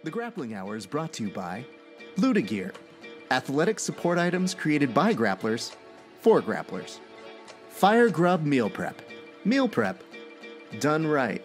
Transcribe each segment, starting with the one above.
The Grappling Hour is brought to you by Luda Gear, athletic support items created by grapplers for grapplers. Fire Grub Meal Prep done right.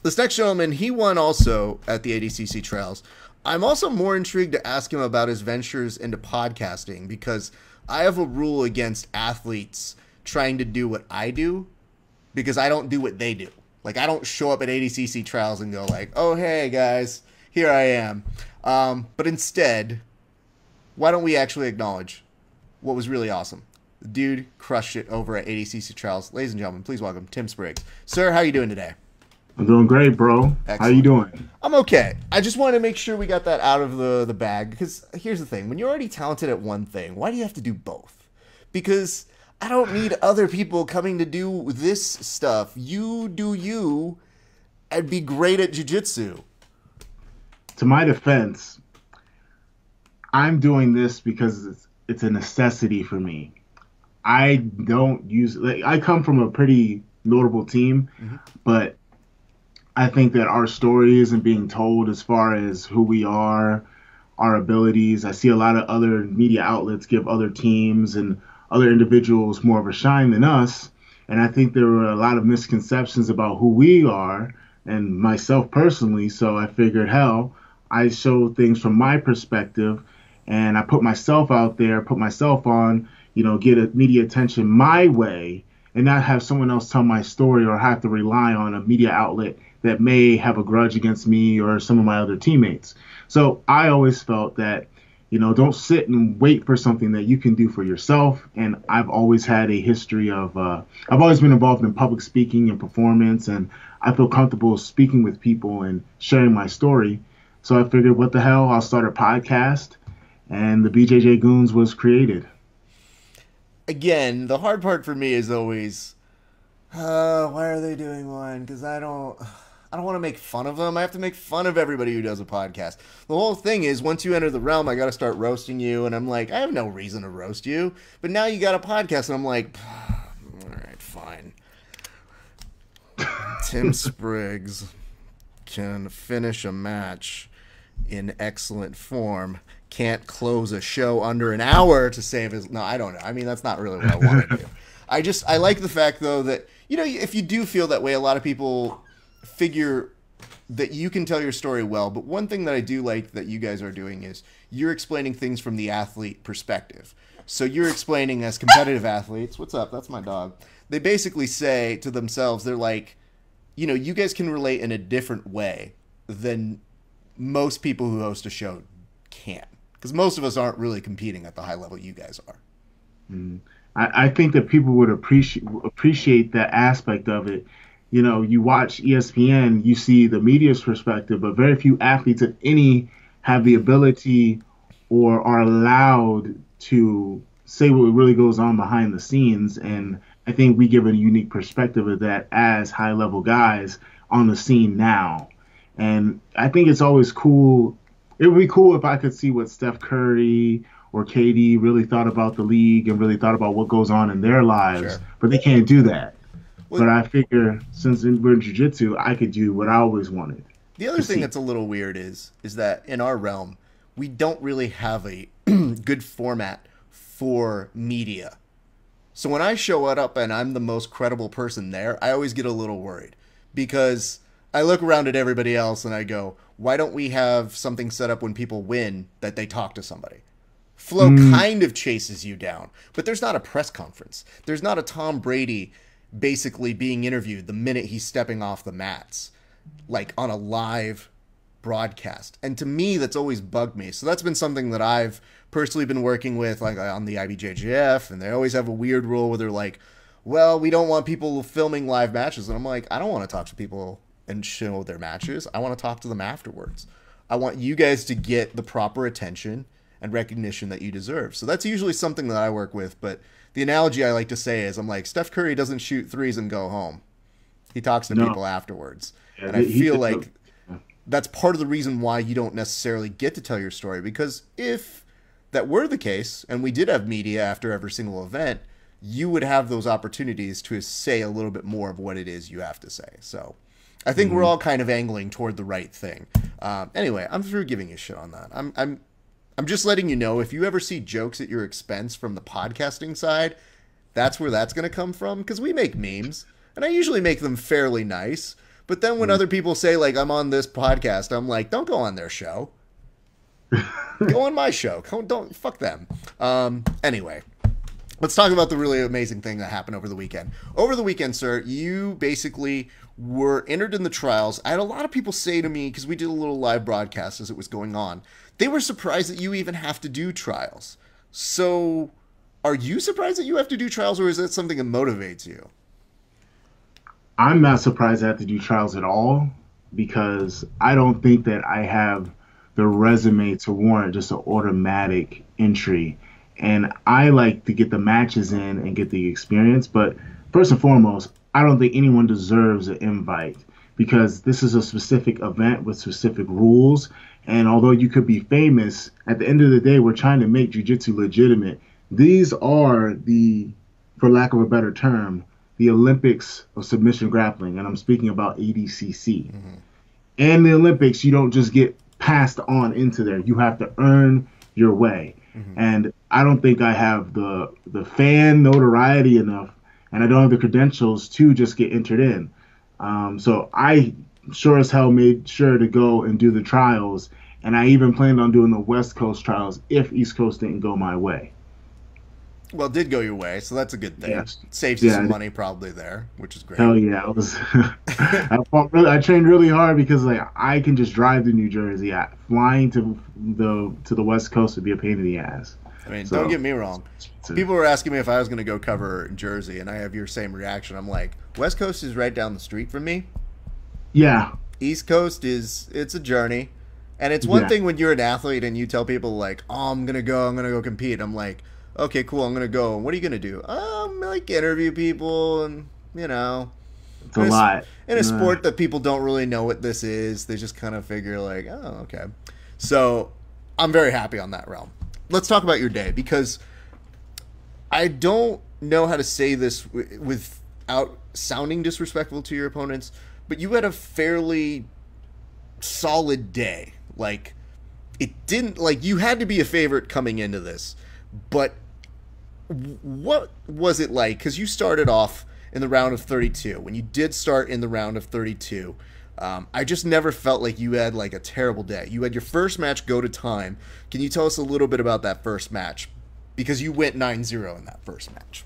This next gentleman, he won also at the ADCC trials. I'm also more intrigued to ask him about his ventures into podcasting, because I have a rule against athletes trying to do what I do, because I don't do what they do. Like, I don't show up at ADCC trials and go like, oh, hey, guys, here I am. But instead, why don't we actually acknowledge what was really awesome? The dude crushed it over at ADCC trials. Ladies and gentlemen, please welcome Tim Spriggs. Sir, how are you doing today? I'm doing great, bro. Excellent. How you doing? I'm okay. I just wanted to make sure we got that out of the bag, because here's the thing. When you're already talented at one thing, why do you have to do both? Because I don't need other people coming to do this stuff. You do you and be great at jiu-jitsu. To my defense, I'm doing this because it's a necessity for me. I don't use... I come from a pretty notable team, but I think that our story isn't being told as far as who we are, our abilities. I see a lot of other media outlets give other teams and other individuals more of a shine than us. And I think there were a lot of misconceptions about who we are, and myself personally. So I figured, hell, I show things from my perspective, and I put myself out there, put myself on, get media attention my way, and not have someone else tell my story or have to rely on a media outlet that may have a grudge against me or some of my other teammates. So I always felt that, don't sit and wait for something that you can do for yourself. And I've always had a history of, I've always been involved in public speaking and performance, and I feel comfortable speaking with people and sharing my story. So I figured, what the hell, I'll start a podcast, and the BJJ Goons was created. Again, the hard part for me is always, why are they doing one? Because I don't want to make fun of them. I have to make fun of everybody who does a podcast. The whole thing is, once you enter the realm, I got to start roasting you. And I'm like, I have no reason to roast you. But now you got a podcast, and I'm like, all right, fine. Tim Spriggs can finish a match in excellent form. Can't close a show under an hour to save his... No, I don't know. I mean, that's not really what I want to do. I like the fact, though, that, if you do feel that way, a lot of people figure that you can tell your story well. But one thing that I do like that you guys are doing is you're explaining things from the athlete perspective. So you're explaining as competitive athletes. What's up? That's my dog. They basically say to themselves, they're like, you guys can relate in a different way than most people who host a show can. Because most of us aren't really competing at the high level you guys are. I think that people would appreciate that aspect of it. You watch ESPN, you see the media's perspective, but very few athletes, if any, have the ability or are allowed to say what really goes on behind the scenes. And I think we give a unique perspective of that as high-level guys on the scene now. And I think it's always cool. It would be cool if I could see what Steph Curry or KD really thought about the league and really thought about what goes on in their lives. Sure. But they can't do that. Well, but I figure since we're in jiu-jitsu, I could do what I always wanted. The other thing that's a little weird is that in our realm, we don't really have a good format for media. So when I show up and I'm the most credible person there, I always get a little worried, because I look around at everybody else and I go, why don't we have something set up when people win that they talk to somebody? Flow kind of chases you down, but there's not a press conference. There's not a Tom Brady basically being interviewed the minute he's stepping off the mats, like on a live broadcast. And to me, that's always bugged me. So that's been something that I've personally been working with, like on the IBJJF, and they always have a weird rule where they're like, well, we don't want people filming live matches. And I'm like, I don't want to talk to people and show their matches. I want to talk to them afterwards. I want you guys to get the proper attention and recognition that you deserve. So that's usually something that I work with. But the analogy I like to say is, I'm like, Steph Curry doesn't shoot threes and go home. He talks to people afterwards. Yeah, and I feel like that's part of the reason why you don't necessarily get to tell your story. Because if that were the case, and we did have media after every single event, you would have those opportunities to say a little bit more of what it is you have to say. So I think we're all kind of angling toward the right thing. Anyway, I'm through giving you shit on that. I'm just letting you know, if you ever see jokes at your expense from the podcasting side, that's where that's going to come from. Because we make memes, and I usually make them fairly nice. But then when other people say, like, I'm on this podcast, I'm like, don't go on their show. Go on my show. Don't fuck them. Anyway, let's talk about the really amazing thing that happened over the weekend. Over the weekend, sir, you basically were entered in the trials. I had a lot of people say to me, because we did a little live broadcast as it was going on, they were surprised that you even have to do trials. So are you surprised that you have to do trials, or is that something that motivates you? I'm not surprised I have to do trials at all, because I don't think that I have the resume to warrant just an automatic entry. And I like to get the matches in and get the experience. But first and foremost, I don't think anyone deserves an invite, because this is a specific event with specific rules. And although you could be famous, at the end of the day, we're trying to make jiu-jitsu legitimate. These are the, for lack of a better term, the Olympics of submission grappling. And I'm speaking about ADCC. And the Olympics, you don't just get passed on into there. You have to earn your way. And I don't think I have the fan notoriety enough, and I don't have the credentials to just get entered in. So I sure as hell made sure to go and do the trials, and I even planned on doing the West Coast trials if East Coast didn't go my way. Well, it did go your way, so that's a good thing. Yes. Saves you some money probably there, which is great. Hell yeah. I trained really hard, because like I can just drive to New Jersey. Flying to the West Coast would be a pain in the ass. I mean, don't get me wrong. People were asking me if I was going to go cover Jersey, and I have your same reaction. I'm like, West Coast is right down the street from me. Yeah. East Coast it's a journey. And it's one thing when you're an athlete and you tell people like, oh, I'm going to go compete. I'm like, okay, cool, I'm going to go. And what are you going to do? Like interview people, and, you know. It's a lot. In a sport that people don't really know what this is, they just kind of figure like, oh, okay. So I'm very happy on that realm. Let's talk about your day, because I don't know how to say this without sounding disrespectful to your opponents, but you had a fairly solid day. Like, it didn't, like, you had to be a favorite coming into this, but what was it like? Because you started off in the round of 32. When you did start in the round of 32, I just never felt like you had like a terrible day. You had your first match go to time. Can you tell us a little bit about that first match? Because you went 9-0 in that first match.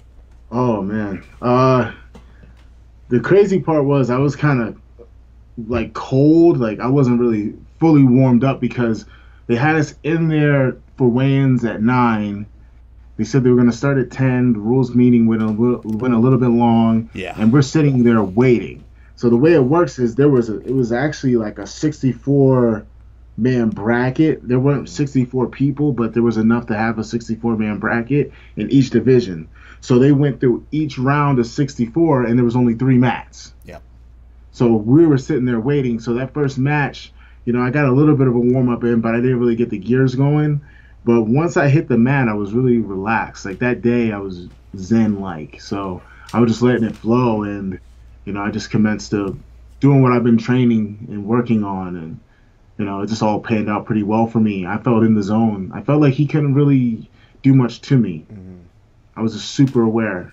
Oh, man. The crazy part was I was kind of like cold. Like I wasn't really fully warmed up, because they had us in there for weigh-ins at 9. They said they were going to start at 10. The rules meeting went a little bit long. Yeah. And we're sitting there waiting. So the way it works is it was actually like a 64-man bracket. There weren't 64 people, but there was enough to have a 64-man bracket in each division. So they went through each round of 64, and there was only 3 mats. Yep. So we were sitting there waiting. So that first match, you know, I got a little bit of a warm-up in, but I didn't really get the gears going. But once I hit the mat, I was really relaxed. Like that day, I was zen-like. So I was just letting it flow, and you know, I just commenced to doing what I've been training and working on, and you know, it just all panned out pretty well for me. I felt in the zone. I felt like he couldn't really do much to me. I was just super aware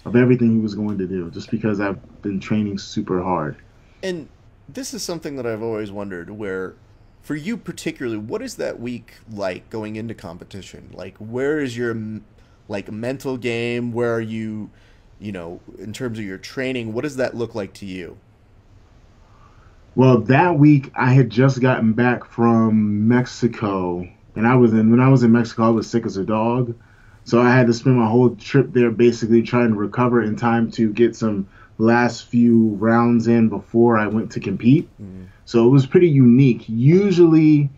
of everything he was going to do, just because I've been training super hard. And this is something that I've always wondered, where For you particularly, what is that week like going into competition? Like, where is your like mental game? Where are you, in terms of your training? What does that look like to you? Well, that week I had just gotten back from Mexico, and when I was in Mexico, I was sick as a dog. So I had to spend my whole trip there basically trying to recover in time to get some last few rounds in before I went to compete. Mm. So it was pretty unique. Usually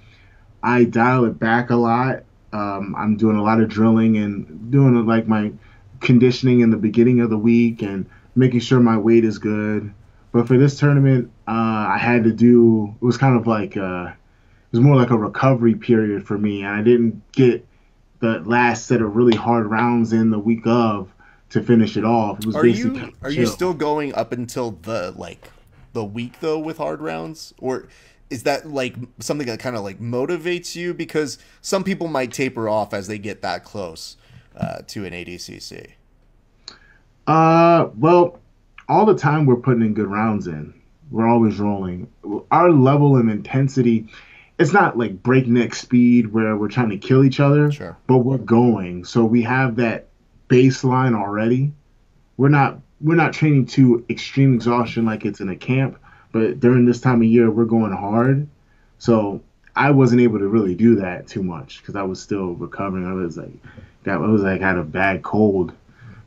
I dial it back a lot. I'm doing a lot of drilling and doing like my conditioning in the beginning of the week and making sure my weight is good. But for this tournament, I had to do. It was kind of like it was more like a recovery period for me, and I didn't get the last set of really hard rounds in the week of to finish it off. It was basically kind of Are you chill. still going up until the week though with hard rounds, or is that like something that kind of like motivates you? Because some people might taper off as they get that close to an ADCC. Well, all the time we're putting in good rounds in. We're always rolling. Our level of intensity, it's not like breakneck speed where we're trying to kill each other, Sure. but we're going. So we have that baseline already. We're not training to extreme exhaustion like it's in a camp, but during this time of year we're going hard. So I wasn't able to really do that too much because I was still recovering. I was like had a bad cold.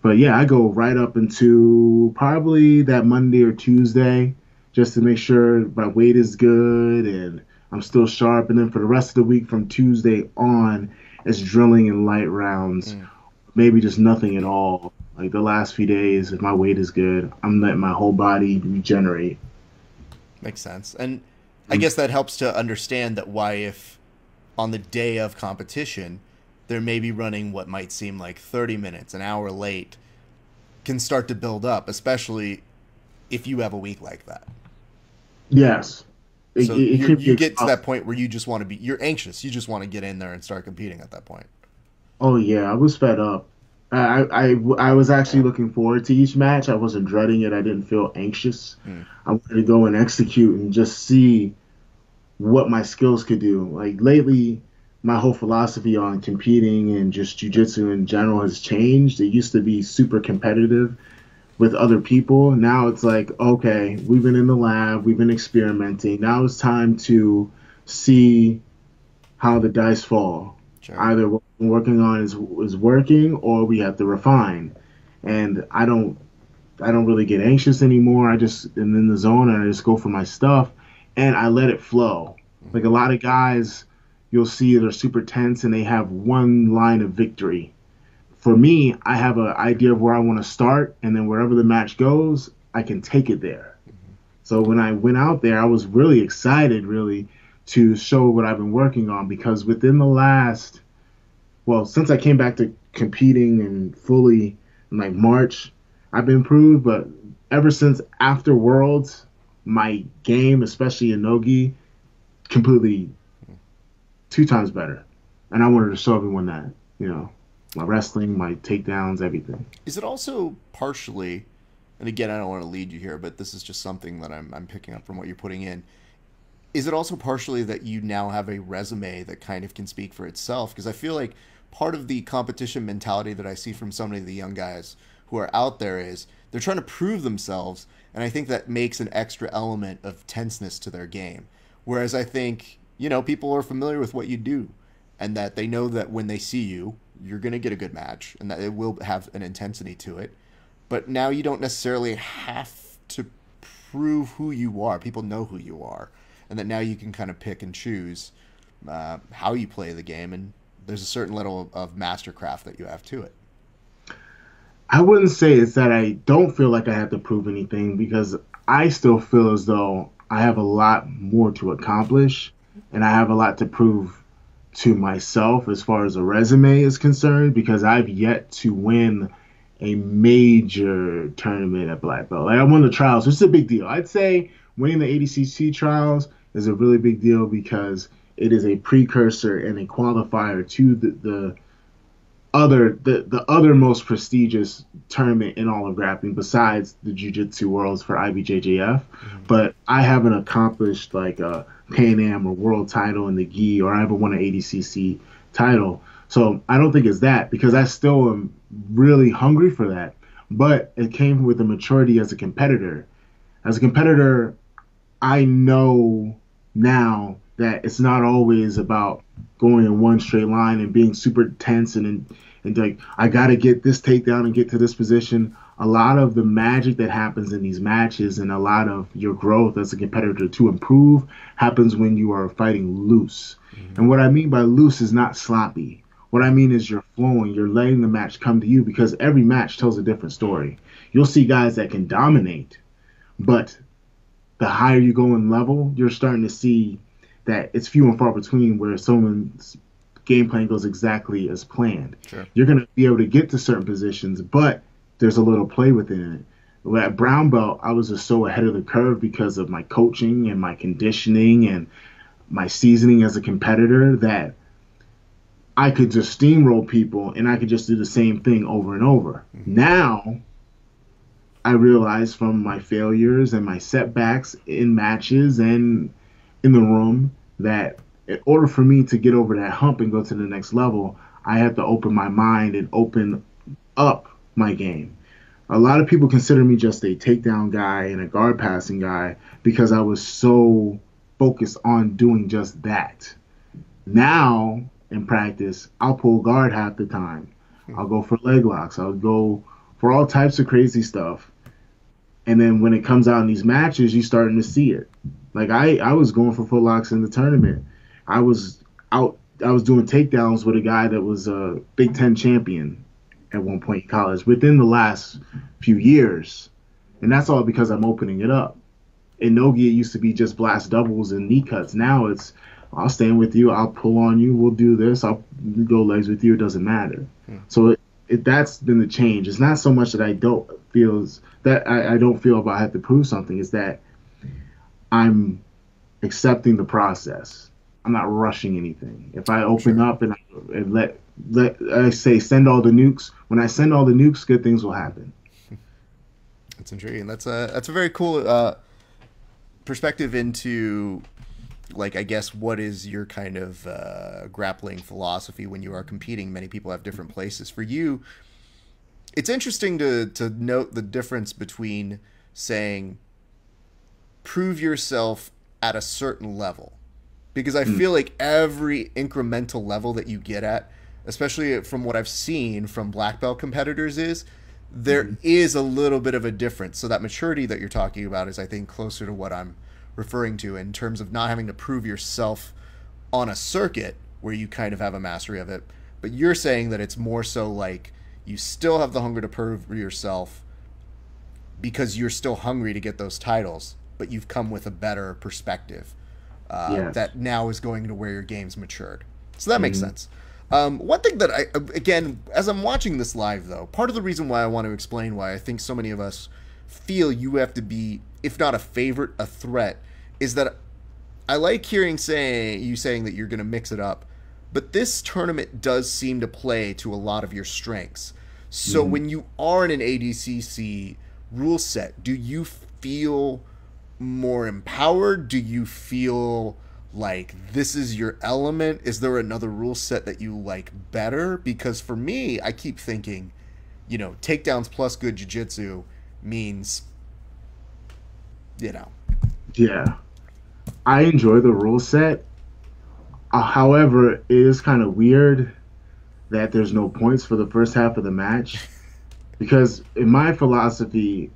But yeah, I go right up into probably that Monday or Tuesday just to make sure my weight is good and I'm still sharp. And then for the rest of the week from Tuesday on, it's drilling in light rounds, Mm. maybe just nothing at all. Like the last few days, if my weight is good, I'm letting my whole body regenerate. Makes sense. And I guess that helps to understand that why if on the day of competition they're maybe running what might seem like 30 minutes, an hour late, can start to build up, especially if you have a week like that. Yes, So it can be you get to exhausting. that point where you just want to be, you're anxious. You just want to get in there and start competing at that point. Oh yeah, I was fed up. I was actually looking forward to each match. I wasn't dreading it. I didn't feel anxious. Mm. I wanted to go and execute and just see what my skills could do. Like lately, my whole philosophy on competing and just jujitsu in general has changed. It used to be super competitive with other people. Now it's like, okay, we've been in the lab, we've been experimenting. Now it's time to see how the dice fall. Sure. Either what we're working on is working or we have to refine. And I don't really get anxious anymore. I just am in the zone and I just go for my stuff and I let it flow. Like a lot of guys you'll see they're super tense and they have one line of victory. For me, I have an idea of where I want to start and then wherever the match goes, I can take it there. So when I went out there, I was really excited really to show what I've been working on because within the last since I came back to competing and fully in like March, I've improved. But ever since after Worlds, my game, especially in Nogi, completely two times better. And I wanted to show everyone that, you know, my wrestling, my takedowns, everything. Is it also partially, and again, I don't want to lead you here, but this is just something that I'm picking up from what you're putting in. Is it also partially that you now have a resume that kind of can speak for itself? Because I feel like part of the competition mentality that I see from so many of the young guys who are out there is they're trying to prove themselves, and I think that makes an extra element of tenseness to their game. Whereas I think, people are familiar with what you do, and that they know that when they see you, you're going to get a good match, and that it will have an intensity to it. But now you don't necessarily have to prove who you are. People know who you are, and that now you can kind of pick and choose how you play the game, and there's a certain level of mastercraft that you have to it. I wouldn't say it's that I don't feel like I have to prove anything because I still feel as though I have a lot more to accomplish and I have a lot to prove to myself as far as a resume is concerned because I've yet to win a major tournament at Black Belt. Like I won the trials, which is a big deal. I'd say winning the ADCC trials is a really big deal because it is a precursor and a qualifier to the other most prestigious tournament in all of grappling besides the Jiu-Jitsu Worlds for IBJJF. Mm-hmm. But I haven't accomplished like a Pan Am or world title in the gi, or I haven't won an ADCC title. So I don't think it's that, because I still am really hungry for that. But it came with a maturity as a competitor. As a competitor, I know now that it's not always about going in one straight line and being super tense and like, I got to get this takedown and get to this position. A lot of the magic that happens in these matches and a lot of your growth as a competitor to improve happens when you are fighting loose. Mm-hmm. And what I mean by loose is not sloppy. What I mean is you're flowing, you're letting the match come to you, because every match tells a different story. You'll see guys that can dominate, but the higher you go in level, you're starting to see that it's few and far between where someone's game plan goes exactly as planned. Sure. You're going to be able to get to certain positions, but there's a little play within it. At brown belt, I was just so ahead of the curve because of my coaching and my conditioning and my seasoning as a competitor that I could just steamroll people and I could just do the same thing over and over. Mm-hmm. Now, I realize from my failures and my setbacks in matches and in the room that in order for me to get over that hump and go to the next level, I have to open my mind and open up my game. A lot of people consider me just a takedown guy and a guard passing guy because I was so focused on doing just that. Now, in practice, I'll pull guard half the time. I'll go for leg locks. I'll go for all types of crazy stuff. And then when it comes out in these matches, you're starting to see it. Like I was going for foot locks in the tournament. I was doing takedowns with a guy that was a Big Ten champion at one point in college within the last few years. And that's all because I'm opening it up. In Nogi, it used to be just blast doubles and knee cuts. Now it's, I'll stand with you, I'll pull on you, we'll do this, I'll go legs with you, it doesn't matter. So that's been the change. It's not so much that I don't feel about I have to prove something. It's that I'm accepting the process. I'm not rushing anything. If I open up and let I say send all the nukes, when I send all the nukes, good things will happen. That's intriguing. That's a very cool perspective into, like, I guess, what is your kind of grappling philosophy when you are competing? Many people have different places. For you, it's interesting to note the difference between saying prove yourself at a certain level, because I feel like every incremental level that you get at, especially from what I've seen from black belt competitors, is there is a little bit of a difference. So that maturity that you're talking about is, I think, closer to what I'm referring to in terms of not having to prove yourself on a circuit where you kind of have a mastery of it. But you're saying that it's more so like you still have the hunger to prove yourself because you're still hungry to get those titles, but you've come with a better perspective that now is going to where your game's matured. So that makes sense. One thing that again, as I'm watching this live though, part of the reason why I want to explain why I think so many of us feel you have to be, if not a favorite, a threat, is that I like hearing you saying that you're going to mix it up, but this tournament does seem to play to a lot of your strengths. So when you are in an ADCC rule set, do you feel more empowered? Do you feel like this is your element? Is there another rule set that you like better? Because for me, I keep thinking, you know, takedowns plus good jiu-jitsu means, you know. Yeah. I enjoy the rule set. However, it is kind of weird that there's no points for the first half of the match. Because in my philosophy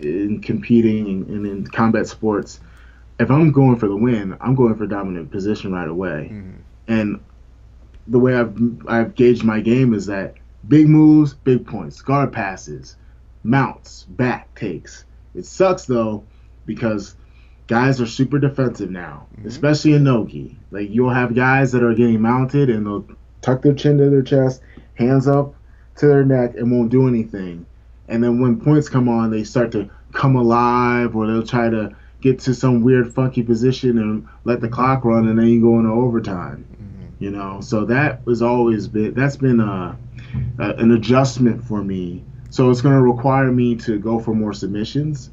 in competing and in combat sports, if I'm going for the win, I'm going for dominant position right away. And the way I've gauged my game is that big moves, big points, guard passes, mounts, back takes. It sucks though because guys are super defensive now, especially in no-gi. Like you'll have guys that are getting mounted and they'll tuck their chin to their chest, hands up to their neck, and won't do anything. And then when points come on, they start to come alive, or they'll try to get to some weird funky position and let the clock run, and then you go into overtime. you know. So that's been an adjustment for me. So it's going to require me to go for more submissions.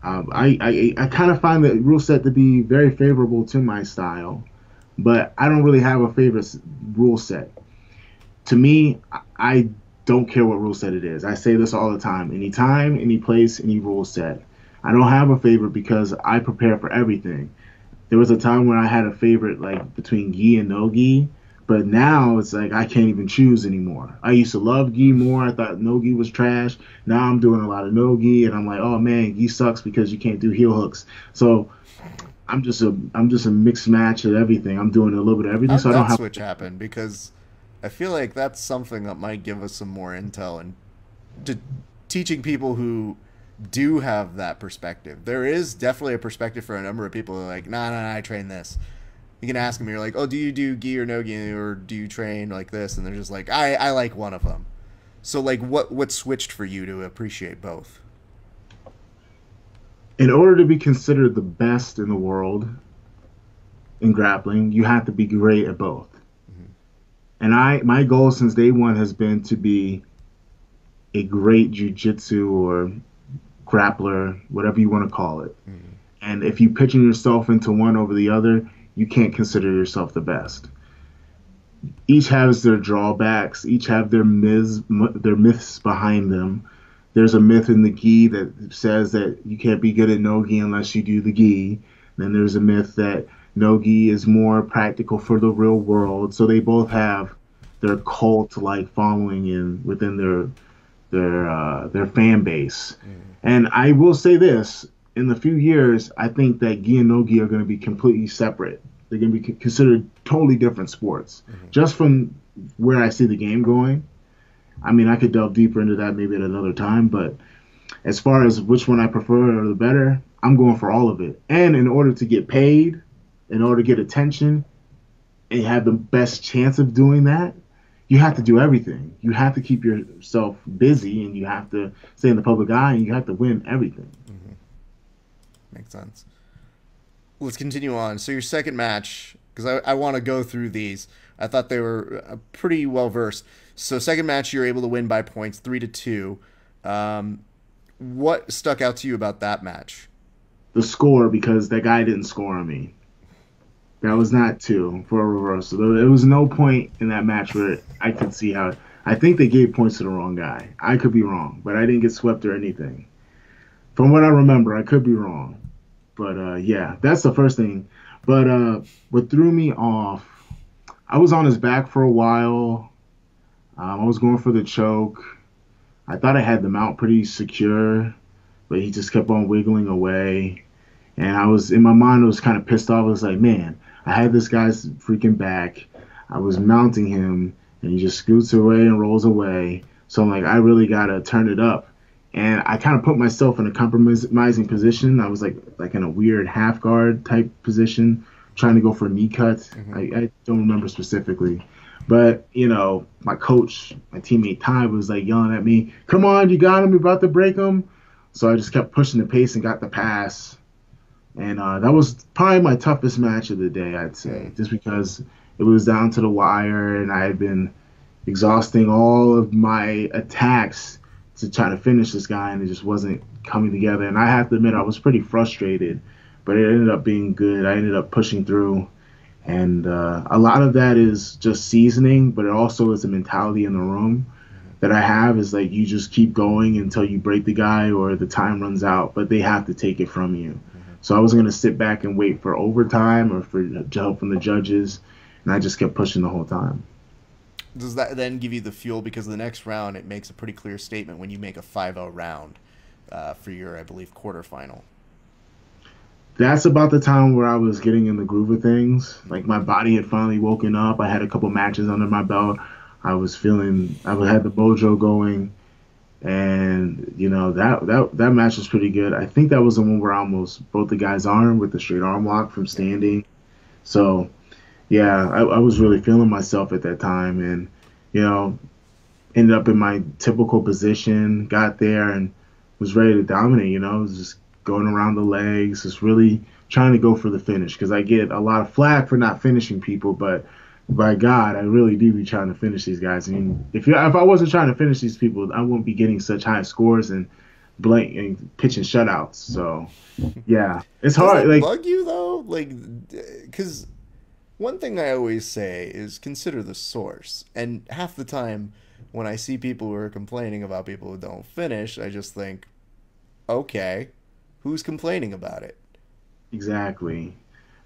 Hmm. I kind of find the rule set to be very favorable to my style, but I don't really have a favorite rule set. To me, I don't care what rule set it is. I say this all the time. Any time, any place, any rule set. I don't have a favorite because I prepare for everything. There was a time when I had a favorite like between gi and no gi, but now it's like I can't even choose anymore. I used to love gi more. I thought no gi was trash. Now I'm doing a lot of no gi, and I'm like, oh man, gi sucks because you can't do heel hooks. So I'm just a mixed match of everything. I'm doing a little bit of everything, How'd so I don't that have. switch happen? Because I feel like that's something that might give us some more intel and to teaching people who do have that perspective. There is definitely a perspective for a number of people who are like, nah, nah, nah, I train this. You can ask them, you're like, oh, do you do gi or no gi, or do you train like this? And they're just like, I like one of them. So like, what switched for you to appreciate both? In order to be considered the best in the world in grappling, you have to be great at both. Mm-hmm. And my goal since day one has been to be a great jujitsu or grappler, whatever you want to call it. Mm-hmm. And if you pitching yourself into one over the other, you can't consider yourself the best. Each has their drawbacks. Each have their myths behind them. There's a myth in the gi that says that you can't be good at no gi unless you do the gi. Then there's a myth that no gi is more practical for the real world. So they both have their cult like following in within their fan base. Mm-hmm. And I will say this: in the few years, I think that gi and no gi are going to be completely separate. They're going to be considered totally different sports. Mm-hmm. Just from where I see the game going. I mean, I could delve deeper into that maybe at another time, but as far as which one I prefer or the better, I'm going for all of it. And in order to get paid, in order to get attention, and have the best chance of doing that, you have to do everything. You have to keep yourself busy, and you have to stay in the public eye, and you have to win everything. Mm-hmm. Makes sense. Let's continue on. So your second match, because I want to go through these. I thought they were pretty well versed. So second match, you're able to win by points, 3-2. What stuck out to you about that match? The score, because that guy didn't score on me. That was not two for a reversal. There was no point in that match where I could see how. I think they gave points to the wrong guy. I could be wrong, but I didn't get swept or anything. From what I remember, I could be wrong. But yeah, that's the first thing. But what threw me off, I was on his back for a while. I was going for the choke. I thought I had the mount pretty secure, but he just kept on wiggling away. And I was, in my mind, I was kind of pissed off. I was like, man, I had this guy's freaking back. I was mounting him, and he just scoots away and rolls away. So I'm like, I really got to turn it up. And I kind of put myself in a compromising position. I was like in a weird half guard type position, trying to go for a knee cut. Mm-hmm. I don't remember specifically. But, you know, my coach, my teammate Ty was like yelling at me, come on, you got him, you're about to break him. So I just kept pushing the pace and got the pass. And that was probably my toughest match of the day, I'd say, just because it was down to the wire and I had been exhausting all of my attacks to try to finish this guy, and it just wasn't coming together. And I have to admit, I was pretty frustrated, but it ended up being good. I ended up pushing through. And a lot of that is just seasoning, but it also is the mentality in the room that I have is like you just keep going until you break the guy or the time runs out, but they have to take it from you. So I wasn't going to sit back and wait for overtime or for help from the judges, and I just kept pushing the whole time. Does that then give you the fuel? Because the next round, it makes a pretty clear statement when you make a 5-0 round for your, I believe, quarterfinal. That's about the time where I was getting in the groove of things. Like my body had finally woken up. I had a couple matches under my belt. I had the mojo going, and you know that match was pretty good. I think that was the one where I almost broke the guy's arm with the straight arm lock from standing. So yeah, I was really feeling myself at that time, and you know, ended up in my typical position, got there, and was ready to dominate. You know, was just going around the legs, just really trying to go for the finish because I get a lot of flack for not finishing people, but by God, I really do be trying to finish these guys. I mean, if I wasn't trying to finish these people, I wouldn't be getting such high scores and blank and pitching shutouts. So yeah, it's Does hard. that Like bug you though? Like, because one thing I always say is consider the source. And half the time when I see people who are complaining about people who don't finish, I just think, okay, who's complaining about it? exactly.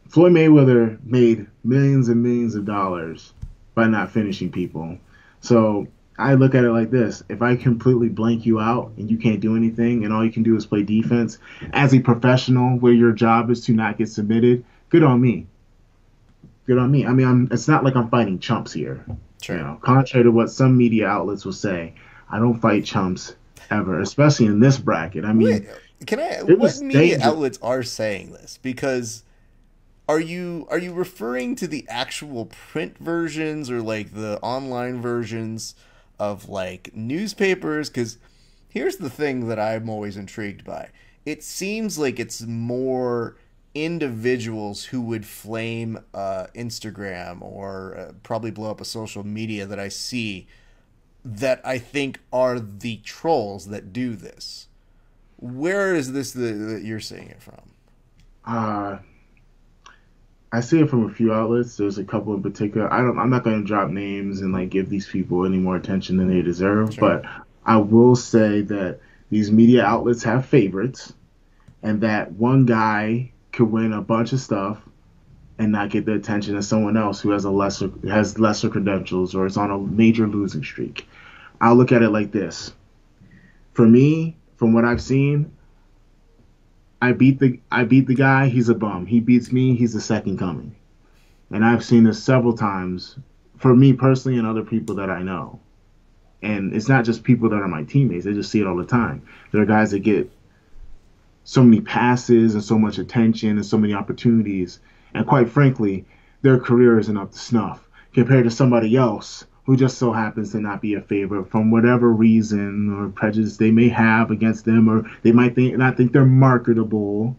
Floyd Mayweather made millions and millions of dollars by not finishing people. So I look at it like this: if I completely blank you out and you can't do anything, and all you can do is play defense as a professional, where your job is to not get submitted, good on me. Good on me. I mean, it's not like I'm fighting chumps here. You Sure. know, contrary to what some media outlets will say, I don't fight chumps ever, especially in this bracket. I Wait, mean, can I? it What was media dangerous. outlets are saying this? Because are you referring to the actual print versions or like the online versions of like newspapers? Because here's the thing that I'm always intrigued by. It seems like it's more individuals who would flame Instagram or probably blow up a social media that I see that I think are the trolls that do this. Where is this that you're seeing it from? Uh, I see it from a few outlets. There's a couple in particular. I'm not going to drop names and like give these people any more attention than they deserve, Sure. but I will say that these media outlets have favorites, and that one guy could win a bunch of stuff and not get the attention of someone else who has lesser credentials or is on a major losing streak. I'll look at it like this. For me, from what I've seen, I beat the guy, he's a bum. He beats me, he's the second coming. And I've seen this several times for me personally and other people that I know. And it's not just people that are my teammates, I just see it all the time. There are guys that get so many passes and so much attention and so many opportunities. And quite frankly, their career isn't up to snuff compared to somebody else who just so happens to not be a favorite from whatever reason or prejudice they may have against them, or they might not think they're marketable.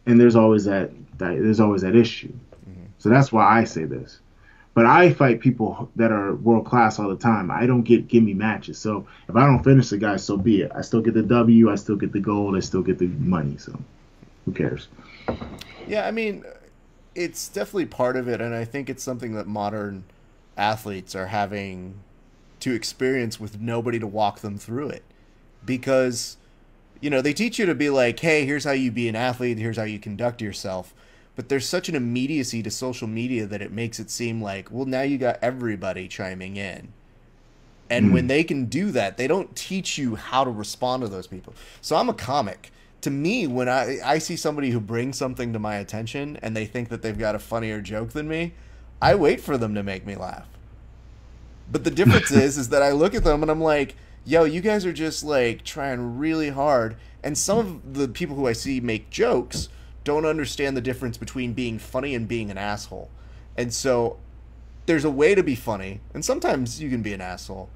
And there's always that issue. Mm-hmm. So that's why I say this. But I fight people that are world class all the time. I don't get gimme matches. So if I don't finish the guy, so be it. I still get the W. I still get the gold. I still get the money. So who cares? Yeah, I mean, it's definitely part of it, and I think it's something that modern athletes are having to experience with nobody to walk them through it. Because, they teach you to be like, hey, here's how you be an athlete, here's how you conduct yourself. But there's such an immediacy to social media that it makes it seem like, well, now you got everybody chiming in. And when Mm. they can do that, they don't teach you how to respond to those people. So I'm a comic. To me, when I see somebody who brings something to my attention and they think that they've got a funnier joke than me, I wait for them to make me laugh. But the difference is that I look at them and I'm like, yo, you guys are just like trying really hard. And some of the people who I see make jokes don't understand the difference between being funny and being an asshole. And so there's a way to be funny, and sometimes you can be an asshole.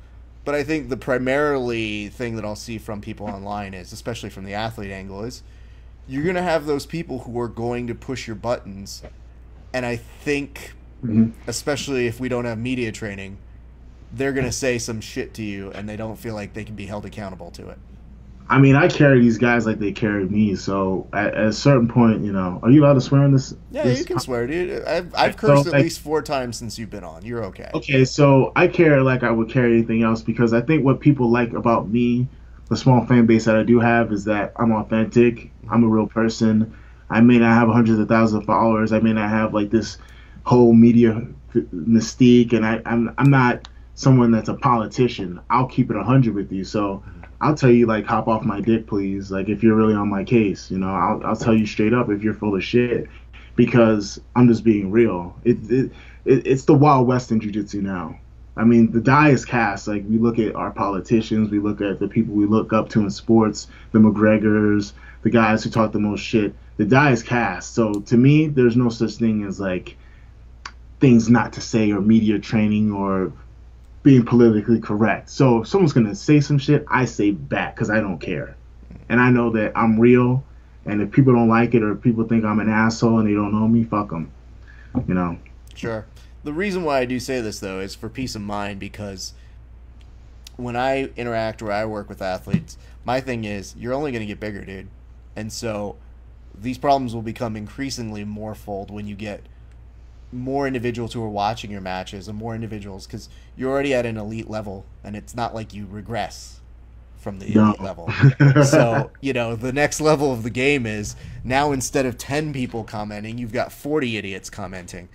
But I think the primarily thing that I'll see from people online is, especially from the athlete angle, is you're going to have those people who are going to push your buttons. And I think, Mhm. especially if we don't have media training, they're going to say some shit to you and they don't feel like they can be held accountable to it. I mean, I carry these guys like they carried me. So at a certain point, are you allowed to swear on this? Yeah, you This can swear, dude. I've so cursed at like least 4 times since you've been on. You're okay. okay, so I care like I would carry anything else because I think what people like about me, the small fan base that I do have, is that I'm authentic. I'm a real person. I may not have hundreds of thousands of followers. I may not have like this whole media mystique, and I'm not someone that's a politician. I'll keep it 100 with you. So I'll tell you like hop off my dick, please. Like if you're really on my case, I'll tell you straight up if you're full of shit because I'm just being real. It's the Wild West in jiu-jitsu now. I mean, the die is cast. Like we look at our politicians, we look at the people we look up to in sports, the McGregors, the guys who talk the most shit. The die is cast. So to me, there's no such thing as like things not to say or media training or being politically correct. So if someone's gonna say some shit, I say back because I don't care, and I know that I'm real. And if people don't like it or if people think I'm an asshole and they don't know me, fuck them. You know. Sure. The reason why I do say this, though, is for peace of mind, because when I interact or I work with athletes, my thing is you're only going to get bigger, dude. And so these problems will become increasingly morefold when you get more individuals who are watching your matches and more individuals, because you're already at an elite level and it's not like you regress from the elite level. So, you know, the next level of the game is now instead of 10 people commenting, you've got 40 idiots commenting.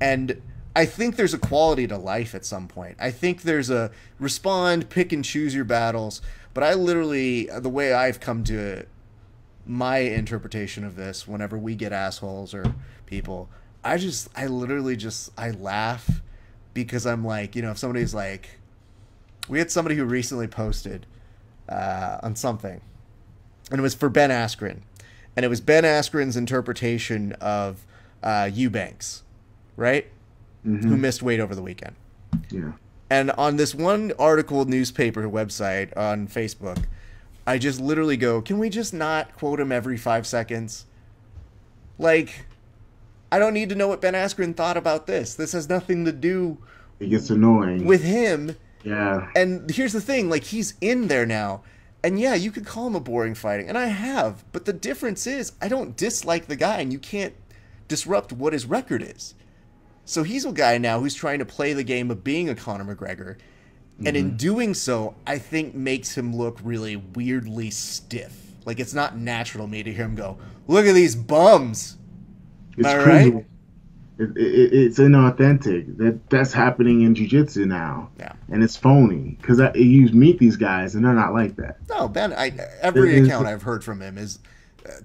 And I think there's a quality to life at some point. I think there's a respond, pick and choose your battles. But I literally, the way I've come to my interpretation of this, whenever we get assholes or people, I literally I laugh, because I'm like, you know, if somebody's like, we had somebody who recently posted on something, and it was for Ben Askren, and it was Ben Askren's interpretation of Eubanks, right? Mm-hmm. Who missed weight over the weekend. Yeah. And on this one article, newspaper website on Facebook, I just literally go, can we just not quote him every 5 seconds? Like, I don't need to know what Ben Askren thought about this. This has nothing to do. It gets annoying with him. Yeah. And here's the thing, like, he's in there now. And yeah, you could call him a boring fighting, and I have. But the difference is, I don't dislike the guy, and you can't disrupt what his record is. So he's a guy now who's trying to play the game of being a Conor McGregor. And in doing so, I think makes him look really weirdly stiff. Like, it's not natural to me to hear him go, look at these bums. It's Am I right? It's inauthentic. That's happening in jiu-jitsu now. Yeah. And it's phony. Because you meet these guys, and they're not like that. No, Ben, every account I've heard from him is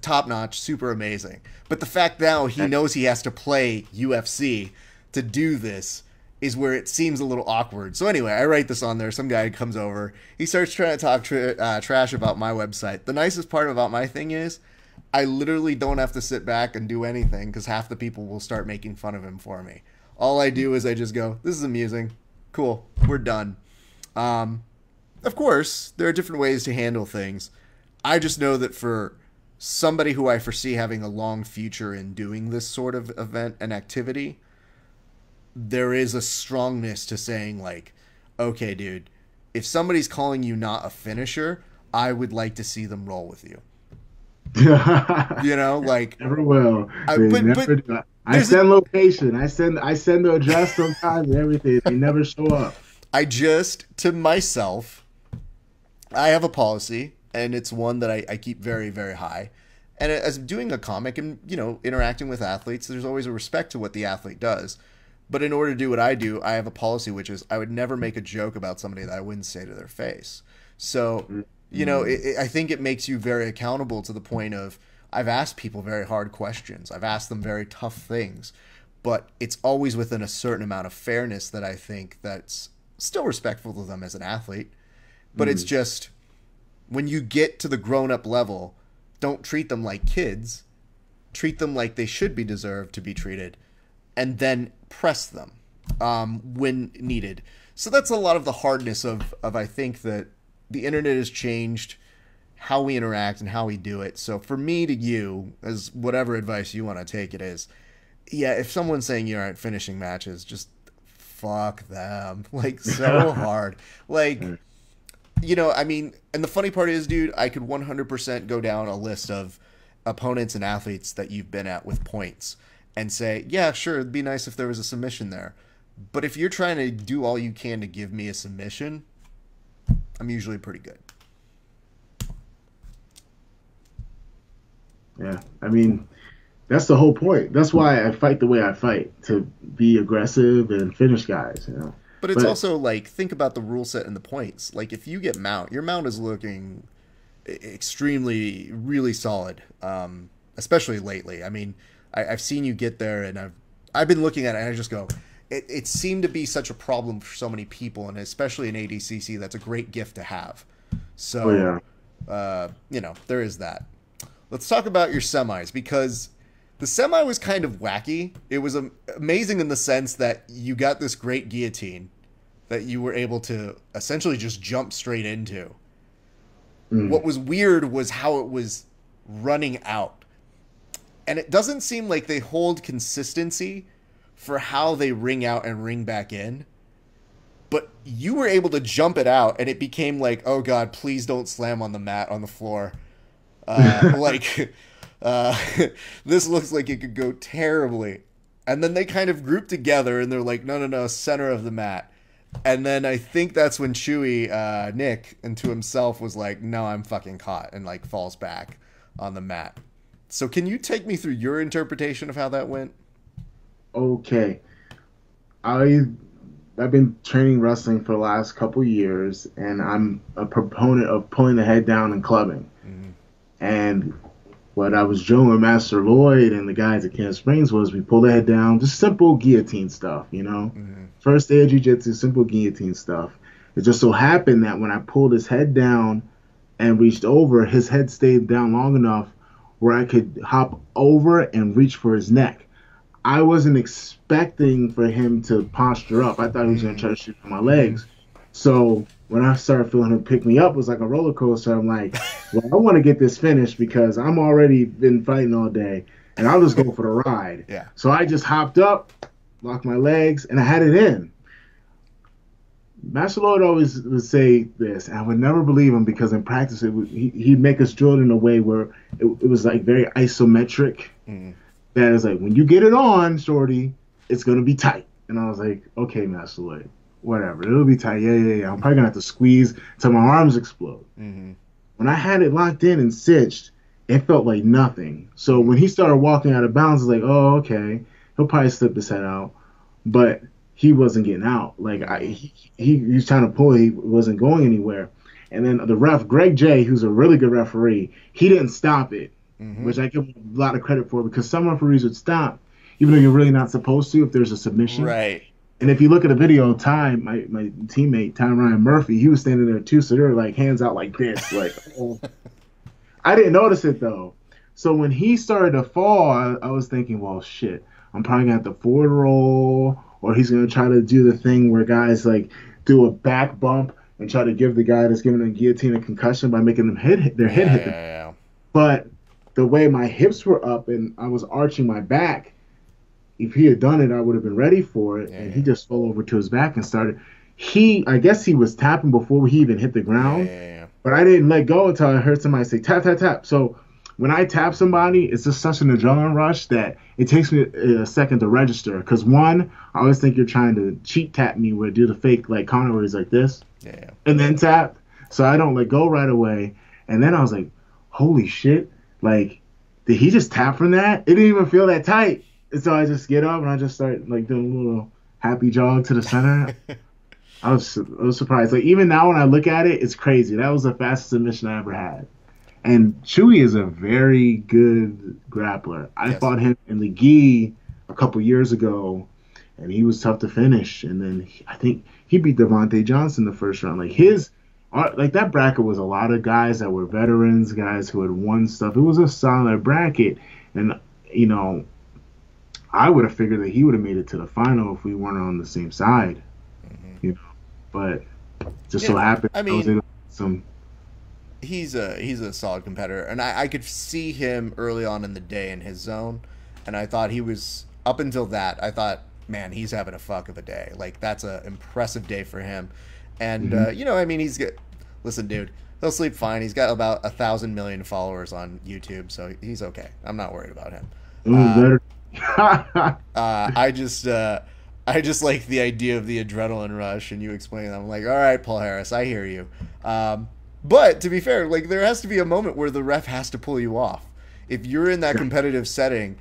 top-notch, super amazing. But the fact now he knows he has to play UFC to do this is where it seems a little awkward. So anyway, I write this on there. Some guy comes over. He starts trying to talk trash about my website. The nicest part about my thing is I literally don't have to sit back and do anything, because half the people will start making fun of him for me. All I do is I just go, this is amusing. Cool. We're done. Of course, there are different ways to handle things. I just know that for somebody who I foresee having a long future in doing this sort of event and activity, there is a strongness to saying, like, okay, dude, if somebody's calling you not a finisher, I would like to see them roll with you. You know, like, never will. I send location. I send the address sometimes and everything. They never show up. To myself, I have a policy, and it's one that I keep very, very high. And as doing a comic and, you know, interacting with athletes, there's always a respect to what the athlete does. But in order to do what I do, I have a policy, which is I would never make a joke about somebody that I wouldn't say to their face. So, you know, I think it makes you very accountable to the point of, I've asked people very hard questions. I've asked them very tough things. But it's always within a certain amount of fairness that I think that's still respectful to them as an athlete. But it's just, when you get to the grown-up level, don't treat them like kids. Treat them like they should be deserved to be treated. And then press them when needed. So that's a lot of the hardness of I think that the internet has changed how we interact and how we do it. So for me to you, as whatever advice you want to take it is, yeah, if someone's saying you aren't finishing matches, just fuck them. Like, so hard. Like, you know, I mean, and the funny part is, dude, I could 100% go down a list of opponents and athletes that you've been at with points and say, yeah, sure, it'd be nice if there was a submission there. But if you're trying to do all you can to give me a submission, I'm usually pretty good. Yeah, I mean, that's the whole point. That's why I fight the way I fight, to be aggressive and finish guys, you know. But it's also, like, think about the rule set and the points. Like, if you get mount, your mount is looking extremely, really solid, especially lately. I mean, I've seen you get there, and I've been looking at it, and I just go, it seemed to be such a problem for so many people, and especially in ADCC, that's a great gift to have. So, you know, there is that. Let's talk about your semis, because the semi was kind of wacky. It was amazing in the sense that you got this great guillotine that you were able to essentially just jump straight into. What was weird was how it was running out. And it doesn't seem like they hold consistency for how they ring out and ring back in. But you were able to jump it out, and it became like, oh god, please don't slam on the mat on the floor. Like, this looks like it could go terribly. And then they kind of group together, and they're like, no, center of the mat. And then I think that's when Chewy, Nick, into himself was like, no, I'm fucking caught, and like falls back on the mat. So can you take me through your interpretation of how that went? Okay. I've been training wrestling for the last couple years, and I'm a proponent of pulling the head down and clubbing. Mm-hmm. And what I was doing with Master Lloyd and the guys at Tim Spriggs was we pull the head down, just simple guillotine stuff, you know? Mm-hmm. First day of Jiu-Jitsu, simple guillotine stuff. It just so happened that when I pulled his head down and reached over, his head stayed down long enough where I could hop over and reach for his neck. I wasn't expecting for him to posture up. I thought he was going to try to shoot for my legs. So when I started feeling him pick me up, it was like a roller coaster. I'm like, well, I want to get this finished because I'm already been fighting all day, and I'll just go for the ride. Yeah. So I just hopped up, locked my legs, and I had it in. Master Lloyd always would say this, and I would never believe him because in practice he'd make us drill it in a way where it was like very isometric. Mm. That is like, when you get it on, shorty, it's going to be tight. And I was like, okay, Master Lloyd, whatever. It'll be tight. Yeah. I'm probably going to have to squeeze until my arms explode. Mm-hmm. When I had it locked in and cinched, it felt like nothing. So when he started walking out of bounds, I was like, oh, okay. He'll probably slip his head out. But he wasn't getting out. Like, he was trying to pull. He wasn't going anywhere. And then the ref, Greg J., who's a really good referee, he didn't stop it. Mm-hmm. Which I give a lot of credit for because some referees would stop, even though you're really not supposed to if there's a submission. Right. And if you look at the video, my teammate, Ty Ryan Murphy, he was standing there too, so they were like hands out like this. Like, oh. I didn't notice it though. So when he started to fall, I was thinking, well, shit, I'm probably going to have to forward roll, or he's going to try to do the thing where guys like do a back bump and try to give the guy that's giving a guillotine a concussion by making them hit their head hit. Yeah. But the way my hips were up and I was arching my back, if he had done it, I would have been ready for it. And he just fell over to his back and started. I guess he was tapping before he even hit the ground. But I didn't let go until I heard somebody say, tap, tap, tap. So when I tap somebody, it's just such an adrenaline rush that it takes me a second to register. Because one, I always think you're trying to cheat tap me where do the fake like Connor where he's like this. And then tap. So I don't let go right away. And then I was like, holy shit. Like, did he just tap from that? It didn't even feel that tight. And so I just get up and I just start like doing a little happy jog to the center. I was surprised. Like, even now when I look at it, it's crazy. That was the fastest submission I ever had. And Chewy is a very good grappler. I fought him in the gi a couple years ago, and he was tough to finish. And then I think he beat Devontae Johnson the first round. Like that bracket was a lot of guys that were veterans, guys who had won stuff. It was a solid bracket. And, you know, I would have figured that he would have made it to the final if we weren't on the same side. Mm-hmm. You know, but just so happened I was able to he's a solid competitor. And I could see him early on in the day in his zone. And I thought he was, up until that, I thought, man, he's having a fuck of a day. Like, that's an impressive day for him. And, you know, I mean, he's good. Listen, dude, he'll sleep fine. He's got about 1,000 million followers on YouTube, so he's okay. I'm not worried about him. I just like the idea of the adrenaline rush, and you explain that. I'm like, all right, Paul Harris, I hear you. But to be fair, like, there has to be a moment where the ref has to pull you off. If you're in that competitive setting,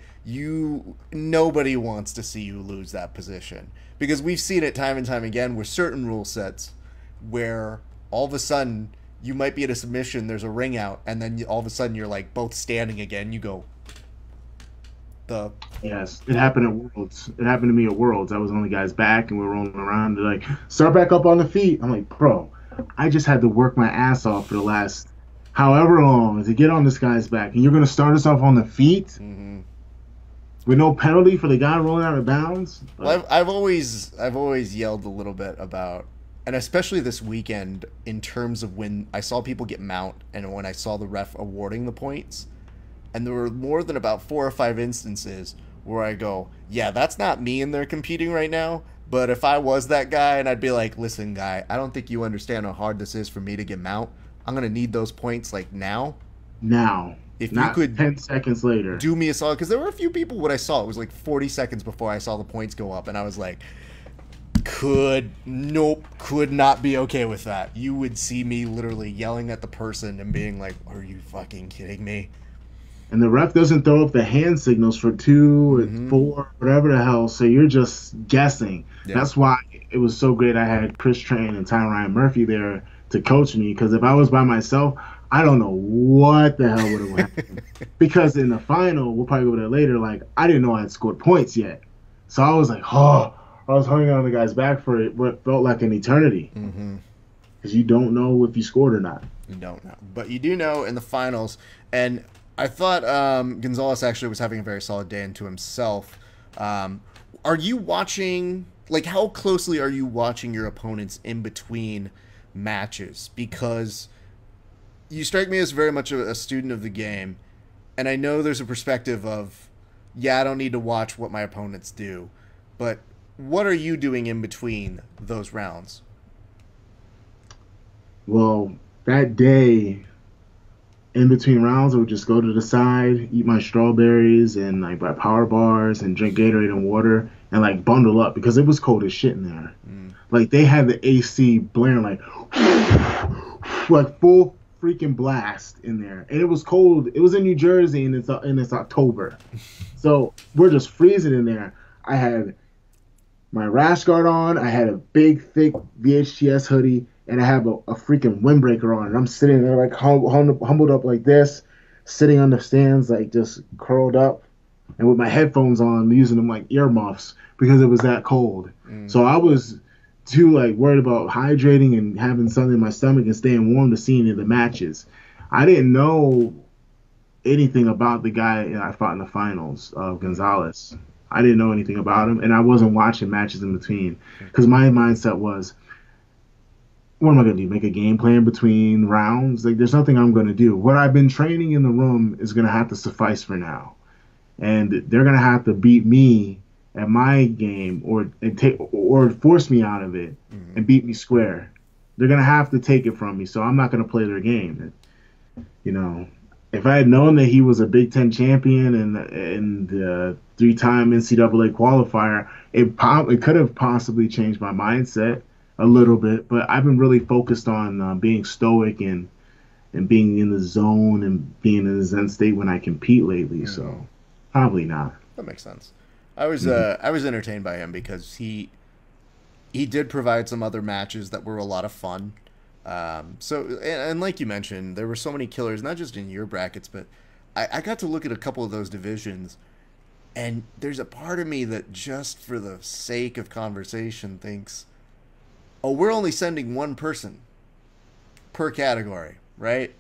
nobody wants to see you lose that position, because we've seen it time and time again with certain rule sets where all of a sudden you might be at a submission, there's a ring out, and then all of a sudden you're like both standing again. You go, Yes, it happened at Worlds. It happened to me at Worlds. I was on the guy's back, and we were rolling around. They're like, start back up on the feet. I'm like, bro, I just had to work my ass off for the last however long to get on this guy's back, and you're going to start us off on the feet? Mm-hmm. With no penalty for the guy rolling out of bounds? Well, I've always yelled a little bit about, and especially this weekend, in terms of when I saw people get mount and when I saw the ref awarding the points, and there were more than about 4 or 5 instances where I go, yeah, that's not me and they're competing right now. But if I was that guy and I'd be like, listen, guy, I don't think you understand how hard this is for me to get mount. I'm going to need those points like now. Now, If you not could 10 seconds later. do me a solid, because there were a few people when I saw it was like 40 seconds before I saw the points go up, and I was like, could not be okay with that. You would see me literally yelling at the person and being like, are you fucking kidding me? And the ref doesn't throw up the hand signals for 2 or 4, whatever the hell. So you're just guessing. Yeah. That's why it was so great I had Chris Train and Ty Ryan Murphy there to coach me. Because if I was by myself, I don't know what the hell would have happened. Because in the final, we'll probably go there later, like, I didn't know I had scored points yet. So I was like, oh, I was hanging on the guy's back for what felt like an eternity. Because you don't know if you scored or not. You don't know. But you do know in the finals. And I thought Gonzalez actually was having a very solid day into himself. Are you watching, like, how closely are you watching your opponents in between matches? Because you strike me as very much a student of the game, and I know there's a perspective of, yeah, I don't need to watch what my opponents do, but what are you doing in between those rounds? Well, that day, in between rounds, I would just go to the side, eat my strawberries and like my power bars and drink Gatorade and water and like bundle up because it was cold as shit in there. Like they had the AC blaring like full freaking blast in there, and it was cold. It was in New Jersey and it's October, so we're just freezing in there. I had my rash guard on. I had a big thick VHTS hoodie. And I have a freaking windbreaker on, and I'm sitting there like humbled up like this, sitting on the stands like just curled up, and with my headphones on, using them like earmuffs because it was that cold. So I was too like worried about hydrating and having something in my stomach and staying warm to see any of the matches. I didn't know anything about the guy I fought in the finals, Gonzalez. I didn't know anything about him, and I wasn't watching matches in between because my mindset was, what am I going to do? Make a game plan between rounds? Like, there's nothing I'm going to do. What I've been training in the room is going to have to suffice for now. And they're going to have to beat me at my game or force me out of it and beat me square. They're going to have to take it from me, so I'm not going to play their game. You know, if I had known that he was a Big Ten champion and the 3-time NCAA qualifier, it could have possibly changed my mindset a little bit, but I've been really focused on being stoic and being in the zone and being in the Zen state when I compete lately. So probably not. That makes sense. I was entertained by him because he did provide some other matches that were a lot of fun. And like you mentioned, there were so many killers, not just in your brackets, but I got to look at a couple of those divisions, and there's a part of me that just for the sake of conversation thinks, oh, we're only sending one person per category, right?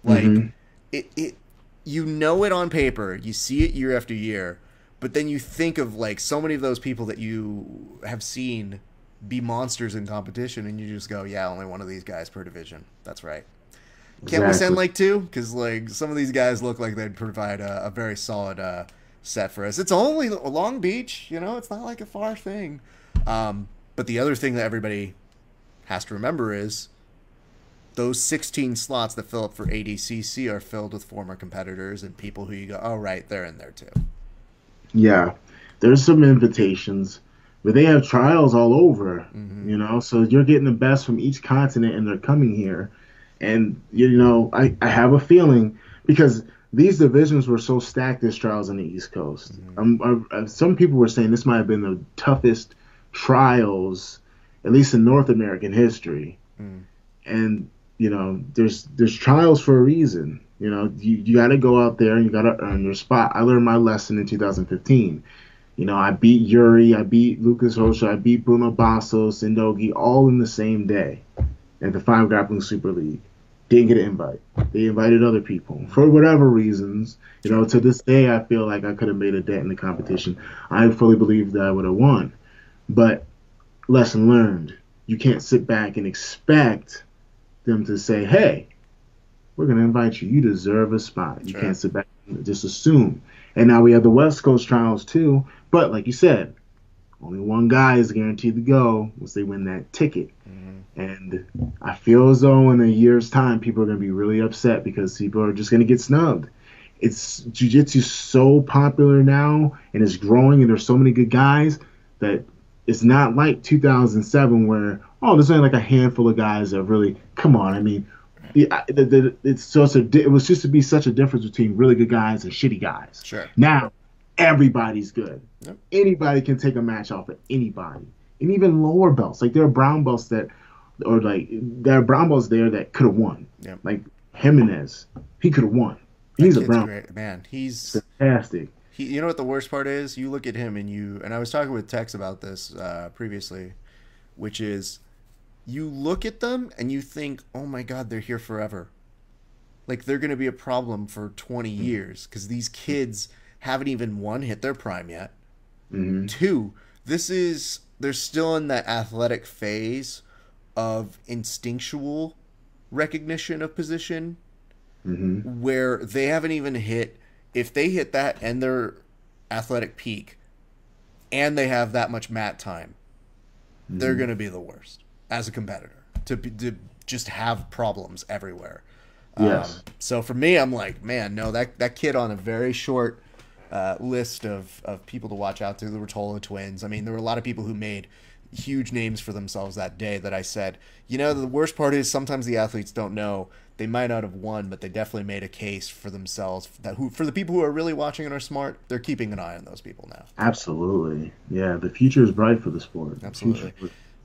Like, it you know it on paper, you see it year after year, but then you think of, like, so many of those people that you have seen be monsters in competition, and you just go, yeah, only one of these guys per division. That's right. Can't we send, like, 2? Because, like, some of these guys look like they'd provide a very solid set for us. It's only Long Beach, you know? It's not like a far thing. But the other thing that everybody has to remember is those 16 slots that fill up for ADCC are filled with former competitors and people who you go, oh, right, they're in there too. Yeah, there's some invitations, but they have trials all over, you know, so you're getting the best from each continent and they're coming here. And, you know, I have a feeling because these divisions were so stacked as trials on the East Coast. Some people were saying this might have been the toughest trials, at least in North American history. And, you know, there's trials for a reason. You know, you got to go out there and you got to earn your spot. I learned my lesson in 2015. You know, I beat Yuri, I beat Lucas Rocha, I beat Bruno Bassos, Indogi, all in the same day at the 5 Grappling Super League. Didn't get an invite. They invited other people for whatever reasons. You know, to this day, I feel like I could have made a dent in the competition. I fully believe that I would have won. But lesson learned. You can't sit back and expect them to say, hey, we're going to invite you. You deserve a spot. You Sure. can't sit back and just assume. And now we have the West Coast trials too. But like you said, only one guy is guaranteed to go once they win that ticket. Hmm. And I feel as though in a year's time, people are going to be really upset because people are just going to get snubbed. It's jiu-jitsu so popular now and it's growing, and there's so many good guys that it's not like 2007 where there's only like a handful of guys that really come on. I mean, it was just to be such a difference between really good guys and shitty guys. Sure. Now everybody's good. Yep. Anybody can take a match off of anybody, and even lower belts. Like there are brown belts there are brown belts there that could have won. Yep. Like Jimenez, he could have won. That He's a kid's brown. great, man. He's Fantastic. you know what the worst part is? You look at him and I was talking with Tex about this previously, which is you look at them and you think, oh my God, they're here forever. Like they're going to be a problem for 20 years because these kids haven't even, one, hit their prime yet. Mm-hmm. Two, they're still in that athletic phase of instinctual recognition of position, Mm-hmm. where they haven't even hit, if they hit that and their athletic peak and they have that much mat time, they're going to be the worst as a competitor to just have problems everywhere. Yes. So for me, I'm like, man, no, that kid on a very short list of people to watch out to, the Rotolo twins. I mean, there were a lot of people who made huge names for themselves that day that I said, you know, the worst part is sometimes the athletes don't know. They might not have won, but they definitely made a case for themselves. For the people who are really watching and are smart, they're keeping an eye on those people now. Absolutely. Yeah, the future is bright for the sport. Absolutely.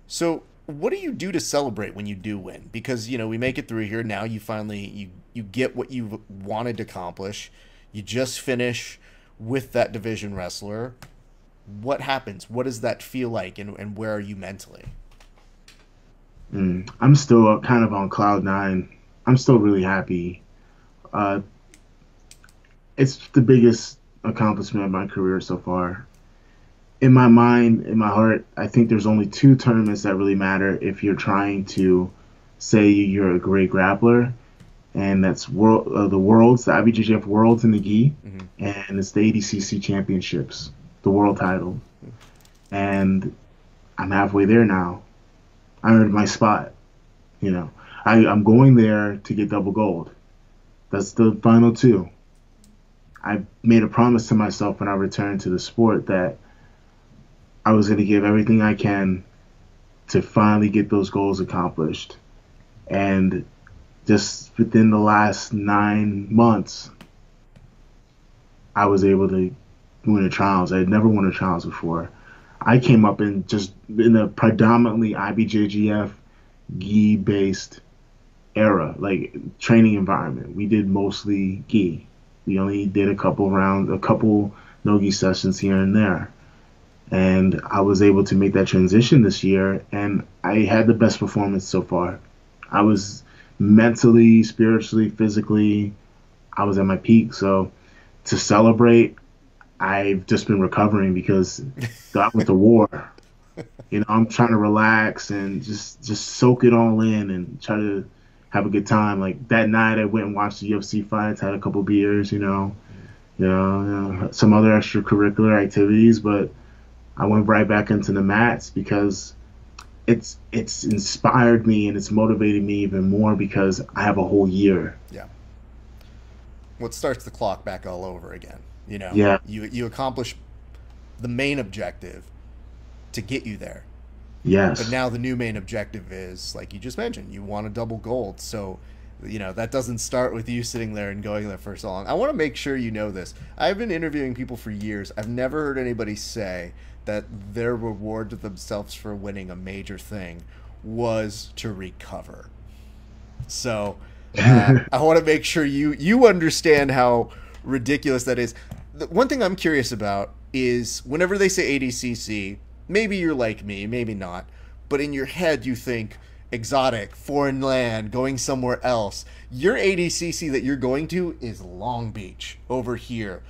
So what do you do to celebrate when you do win? Because, you know, we make it through here. Now you finally, you get what you wanted to accomplish. You just finish with that division wrestler. What happens? What does that feel like? And where are you mentally? I'm still kind of on cloud nine. I'm still really happy. Uh, it's the biggest accomplishment of my career so far. In my mind, in my heart, I think there's only two tournaments that really matter if you're trying to say you're a great grappler, and that's the Worlds, the IBJJF Worlds in the gi, Mm-hmm. and it's the ADCC Championships, the world title. And I'm halfway there now. I earned my spot. You know, I'm going there to get double gold. That's the final two. I made a promise to myself when I returned to the sport that I was going to give everything I can to finally get those goals accomplished. And just within the last 9 months, I was able to win a trials. I had never won a trials before. I came up in a predominantly IBJJF gi-based era, like training environment. We did mostly gi. We only did a couple no-gi sessions here and there. And I was able to make that transition this year, and I had the best performance so far. I was mentally, spiritually, physically, I was at my peak. So to celebrate, I've just been recovering because I went to war. You know, I'm trying to relax and just soak it all in and try to have a good time. Like that night, I went and watched the UFC fights, had a couple beers, some other extracurricular activities, but I went right back into the mats because it's inspired me and it's motivated me even more because I have a whole year. Yeah. What starts the clock back all over again? You know, Yeah. You accomplish the main objective to get you there. Yes. But now the new main objective is, like you just mentioned, you want a double gold. So, you know, that doesn't start with you sitting there and going there for so long. I want to make sure you know this. I've been interviewing people for years. I've never heard anybody say that their reward to themselves for winning a major thing was to recover. So I want to make sure you understand how ridiculous that is. The one thing I'm curious about is whenever they say ADCC, maybe you're like me, maybe not, but in your head you think exotic, foreign land, going somewhere else. Your ADCC that you're going to is Long Beach over here.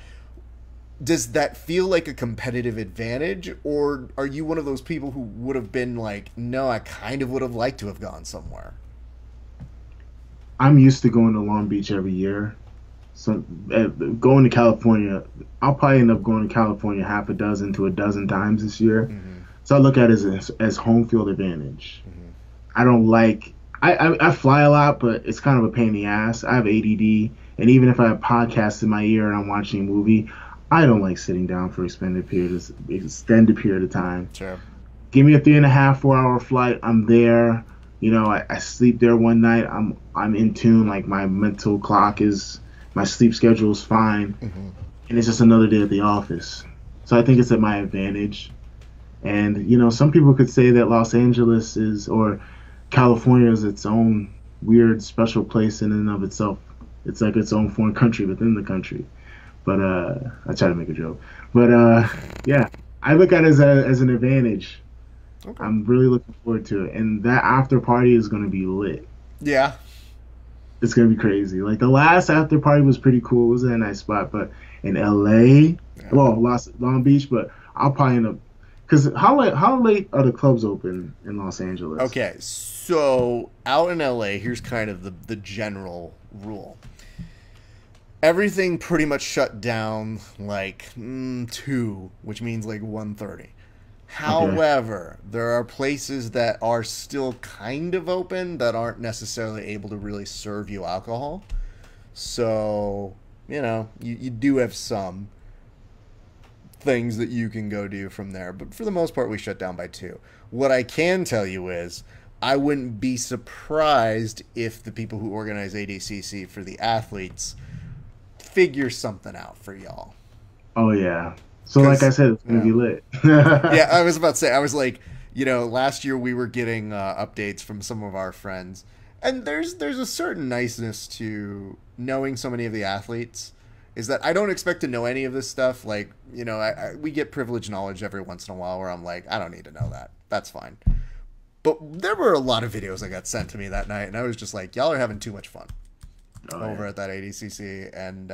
Does that feel like a competitive advantage, or are you one of those people who would have been like, no, I kind of would have liked to have gone somewhere? I'm used to going to Long Beach every year. So going to California, I'll probably end up going to California half a dozen to a dozen times this year. Hmm. So I look at it as home field advantage. Hmm. I don't like I fly a lot, but it's kind of a pain in the ass. I have ADD, and even if I have podcasts in my ear and I'm watching a movie, I don't like sitting down for extended period of time. Sure. Give me a 3.5, 4 hour flight. I'm there. I sleep there one night. I'm in tune. Like my mental clock is, my sleep schedule is fine, Hmm. and it's just another day at the office. So I think it's at my advantage. And some people could say that Los Angeles is, or California is its own weird special place in and of itself. It's like its own foreign country within the country. But I try to make a joke. But yeah, I look at it as an advantage. Okay. I'm really looking forward to it, and that after party is going to be lit. Yeah. It's going to be crazy. Like the last after party was pretty cool. It was in a nice spot, but in LA, Yeah. well, Long Beach, but I'll probably end up, because how late are the clubs open in Los Angeles? Okay, so out in LA, here's kind of the general rule. Everything pretty much shut down like 2, which means like 1:30. Okay. However, there are places that are still kind of open that aren't necessarily able to really serve you alcohol. So, you do have some things that you can go do from there. But for the most part, we shut down by 2. What I can tell you is I wouldn't be surprised if the people who organize ADCC for the athletes figure something out for y'all. Oh yeah. So like I Because, said, it's gonna yeah. be lit. Yeah, I was about to say, I was like, last year we were getting updates from some of our friends, and there's a certain niceness to knowing so many of the athletes. Is that I don't expect to know any of this stuff. Like, we get privileged knowledge every once in a while where I'm like, I don't need to know that. That's fine. But there were a lot of videos that got sent to me that night, and I was just like, y'all are having too much fun Oh over yeah. at that ADCC, and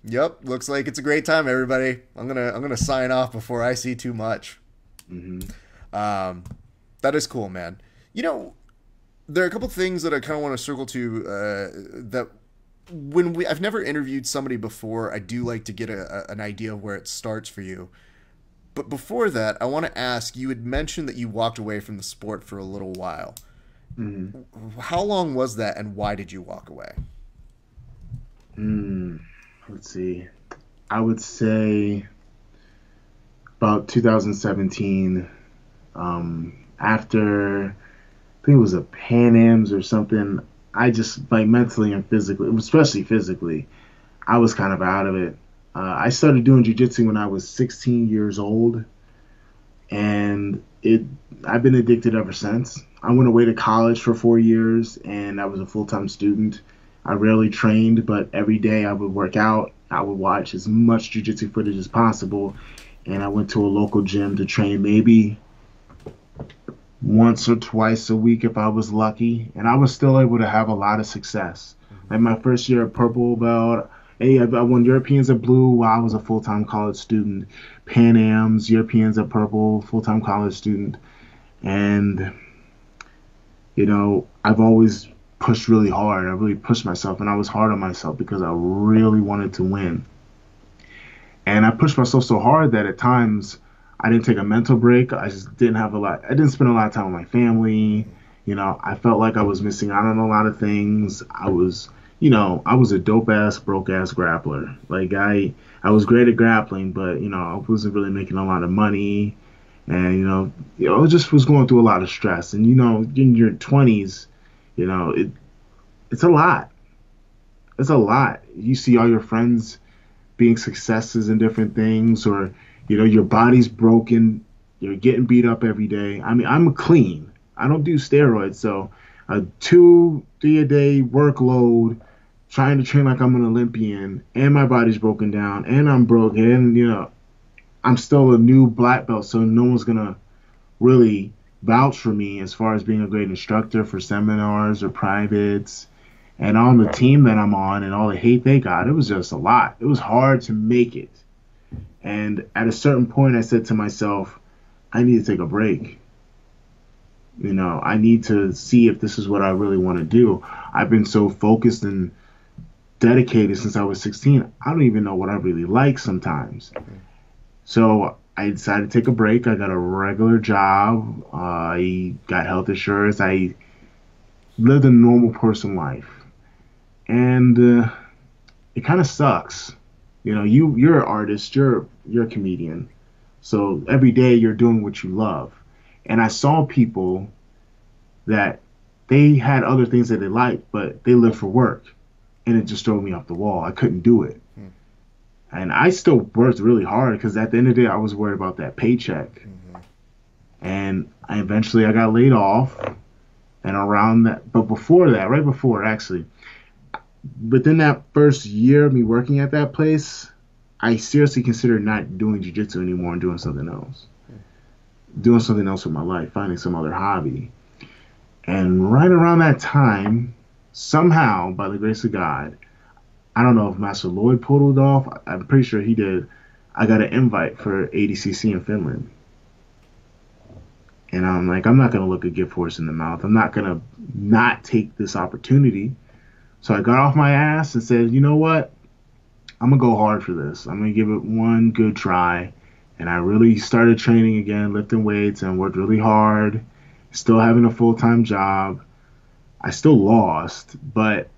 yep, looks like it's a great time, everybody. I'm gonna sign off before I see too much. Hmm. Um, that is cool, man. There are a couple things that I kind of want to circle to that I've never interviewed somebody before. I do like to get an idea of where it starts for you. But before that, I want to ask, you had mentioned that you walked away from the sport for a little while. Hmm. How long was that, and why did you walk away? Mm, let's see. I would say about 2017. After I think it was a Pan Am's or something. I just like mentally and physically, especially physically, I was kind of out of it. I started doing jujitsu when I was 16 years old, and I've been addicted ever since. I went away to college for 4 years, and I was a full-time student. I rarely trained, but every day I would work out. I would watch as much jujitsu footage as possible, and I went to a local gym to train maybe once or twice a week if I was lucky, and I was still able to have a lot of success. Like my first year at purple belt, hey, I won Europeans at blue while I was a full-time college student. Pan Am's, Europeans at purple, full-time college student, and I've always pushed really hard. I really pushed myself, and I was hard on myself because I really wanted to win. And I pushed myself so hard that at times I didn't take a mental break. I just didn't have a lot. I didn't spend a lot of time with my family. I felt like I was missing out on a lot of things. I was a dope ass, broke ass grappler. Like I was great at grappling, but I wasn't really making a lot of money, and I just was going through a lot of stress. And in your 20s, it's a lot. It's a lot. You see all your friends being successes in different things, or your body's broken, you're getting beat up every day. I mean, I'm clean. I don't do steroids, so a 2-3 a day workload, trying to train like I'm an Olympian, and my body's broken down, and I'm broken, and I'm still a new black belt, so no one's gonna really vouch for me as far as being a great instructor for seminars or privates. And on the team that I'm on and all the hate they got, it was just a lot. It was hard to make it. And at a certain point, I said to myself, I need to take a break. You know, I need to see if this is what I really want to do. I've been so focused and dedicated since I was 16. I don't even know what I really like sometimes. So I decided to take a break. I got a regular job. I got health insurance. I lived a normal person life, and it kind of sucks. You know, you're an artist. You're a comedian. So every day you're doing what you love. And I saw people that they had other things that they liked, but they lived for work, and it just drove me off the wall. I couldn't do it. Hmm. And I still worked really hard because at the end of the day, I was worried about that paycheck. Mm-hmm. And I got laid off. And around that, but before that, right before actually, within that first year of me working at that place, I seriously considered not doing jiu-jitsu anymore and doing something else. Doing something else with my life, finding some other hobby. And right around that time, somehow, by the grace of God, I don't know if Master Lloyd pulled it off. I'm pretty sure he did. I got an invite for ADCC in Finland. And I'm like, I'm not going to look a gift horse in the mouth. I'm not going to not take this opportunity. So I got off my ass and said, you know what? I'm going to go hard for this. I'm going to give it one good try. And I really started training again, lifting weights, and worked really hard. Still having a full-time job. I still lost, but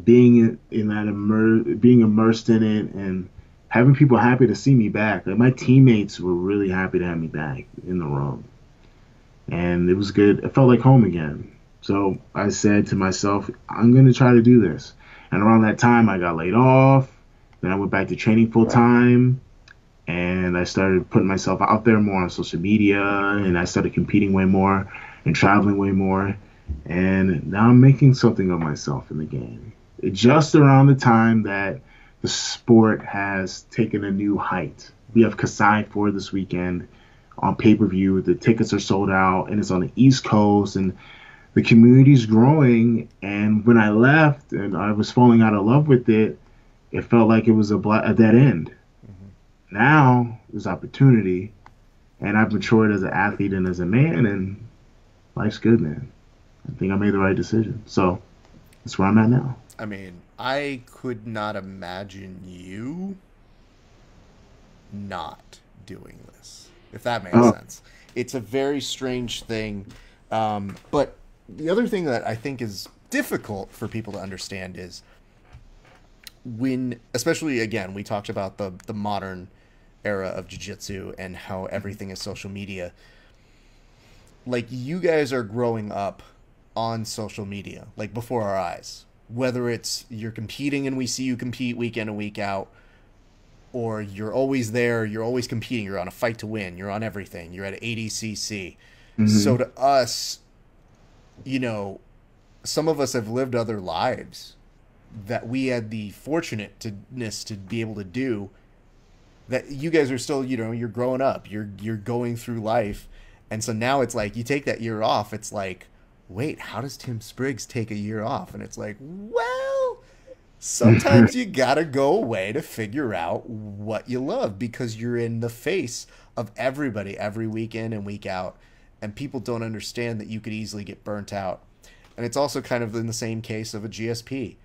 being in that being immersed in it and having people happy to see me back. Like my teammates were really happy to have me back in the room. And it was good. It felt like home again. So I said to myself, I'm going to try to do this. And around that time, I got laid off. Then I went back to training full time. And I started putting myself out there more on social media. And I started competing way more and traveling way more. And now I'm making something of myself in the game. Just around the time that the sport has taken a new height. We have Kasai 4 this weekend on pay-per-view. The tickets are sold out, and it's on the East Coast, and the community's growing. And when I left and I was falling out of love with it, it felt like it was a dead end. Mm-hmm. Now there's opportunity, and I've matured as an athlete and as a man, and life's good, man. I think I made the right decision. So that's where I'm at now. I mean, I could not imagine you not doing this, if that makes sense. It's a very strange thing. But the other thing that I think is difficult for people to understand is when, especially again, we talked about the modern era of jiu-jitsu and how everything is social media. Like, you guys are growing up on social media, like before our eyes. Whether it's you're competing and we see you compete week in and week out, or you're always there, you're always competing, you're on a fight to win, you're on everything, you're at ADCC. Mm-hmm. So to us, you know, some of us have lived other lives that we had the fortunateness to be able to do, that you guys are still, you know, you're growing up, you're going through life. And so now it's like, you take that year off, it's like, wait, how does Tim Spriggs take a year off? And it's like, well, sometimes you gotta go away to figure out what you love, because you're in the face of everybody every week in and week out, and people don't understand that you could easily get burnt out. And it's also kind of in the same case of a GSP.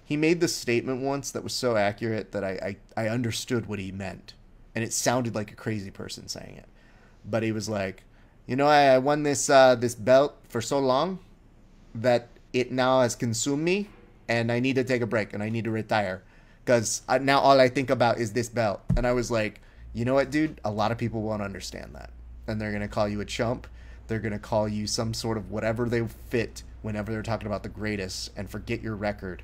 He made this statement once that was so accurate that I understood what he meant, and it sounded like a crazy person saying it. But he was like, you know, I won this this belt for so long that it now has consumed me, and I need to take a break and I need to retire, because now all I think about is this belt. And I was like, you know what, dude? A lot of people won't understand that, and they're gonna call you a chump. They're gonna call you some sort of whatever they fit whenever they're talking about the greatest, and forget your record.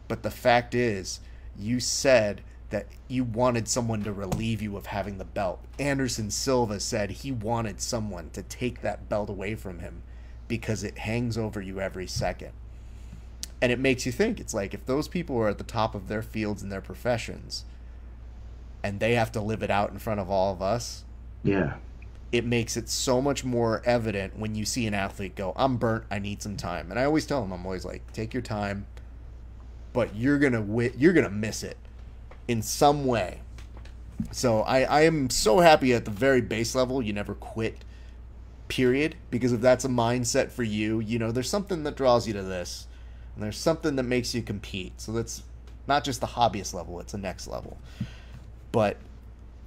But the fact is, you said that you wanted someone to relieve you of having the belt. Anderson Silva said he wanted someone to take that belt away from him because it hangs over you every second. And it makes you think, it's like, if those people are at the top of their fields and their professions, and they have to live it out in front of all of us, yeah, it makes it so much more evident when you see an athlete go, I'm burnt, I need some time. And I always tell them, I'm always like, take your time, but you're gonna miss it in some way. So I am so happy at the very base level you never quit period. Because if that's a mindset for you, you know, there's something that draws you to this, and there's something that makes you compete. So that's not just the hobbyist level, it's a next level. But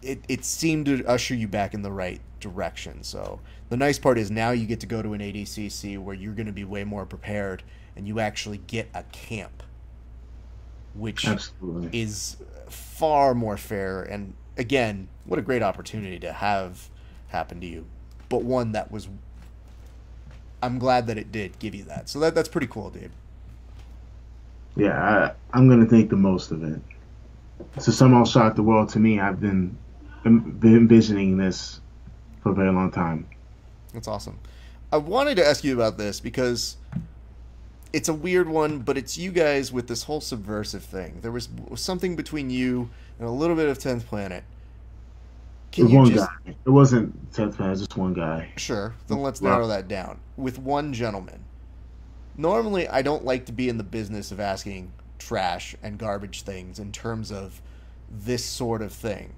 it seemed to usher you back in the right direction. So the nice part is now you get to go to an ADCC where you're going to be way more prepared, and you actually get a camp, which Absolutely. is far more fair. And again, what a great opportunity to have happen to you, but one that was, I'm glad that it did give you that. So that's pretty cool, dude. Yeah, I'm gonna take the most of it. So somehow shocked the world to me. I've been envisioning this for a very long time. That's awesome. I wanted to ask you about this because it's a weird one, but it's you guys with this whole subversive thing. There was something between you and a little bit of 10th Planet. It Can was you one just... guy. It wasn't 10th man. It was just one guy. Sure, then let's narrow that down. With one gentleman. Normally, I don't like to be in the business of asking trash and garbage things in terms of this sort of thing.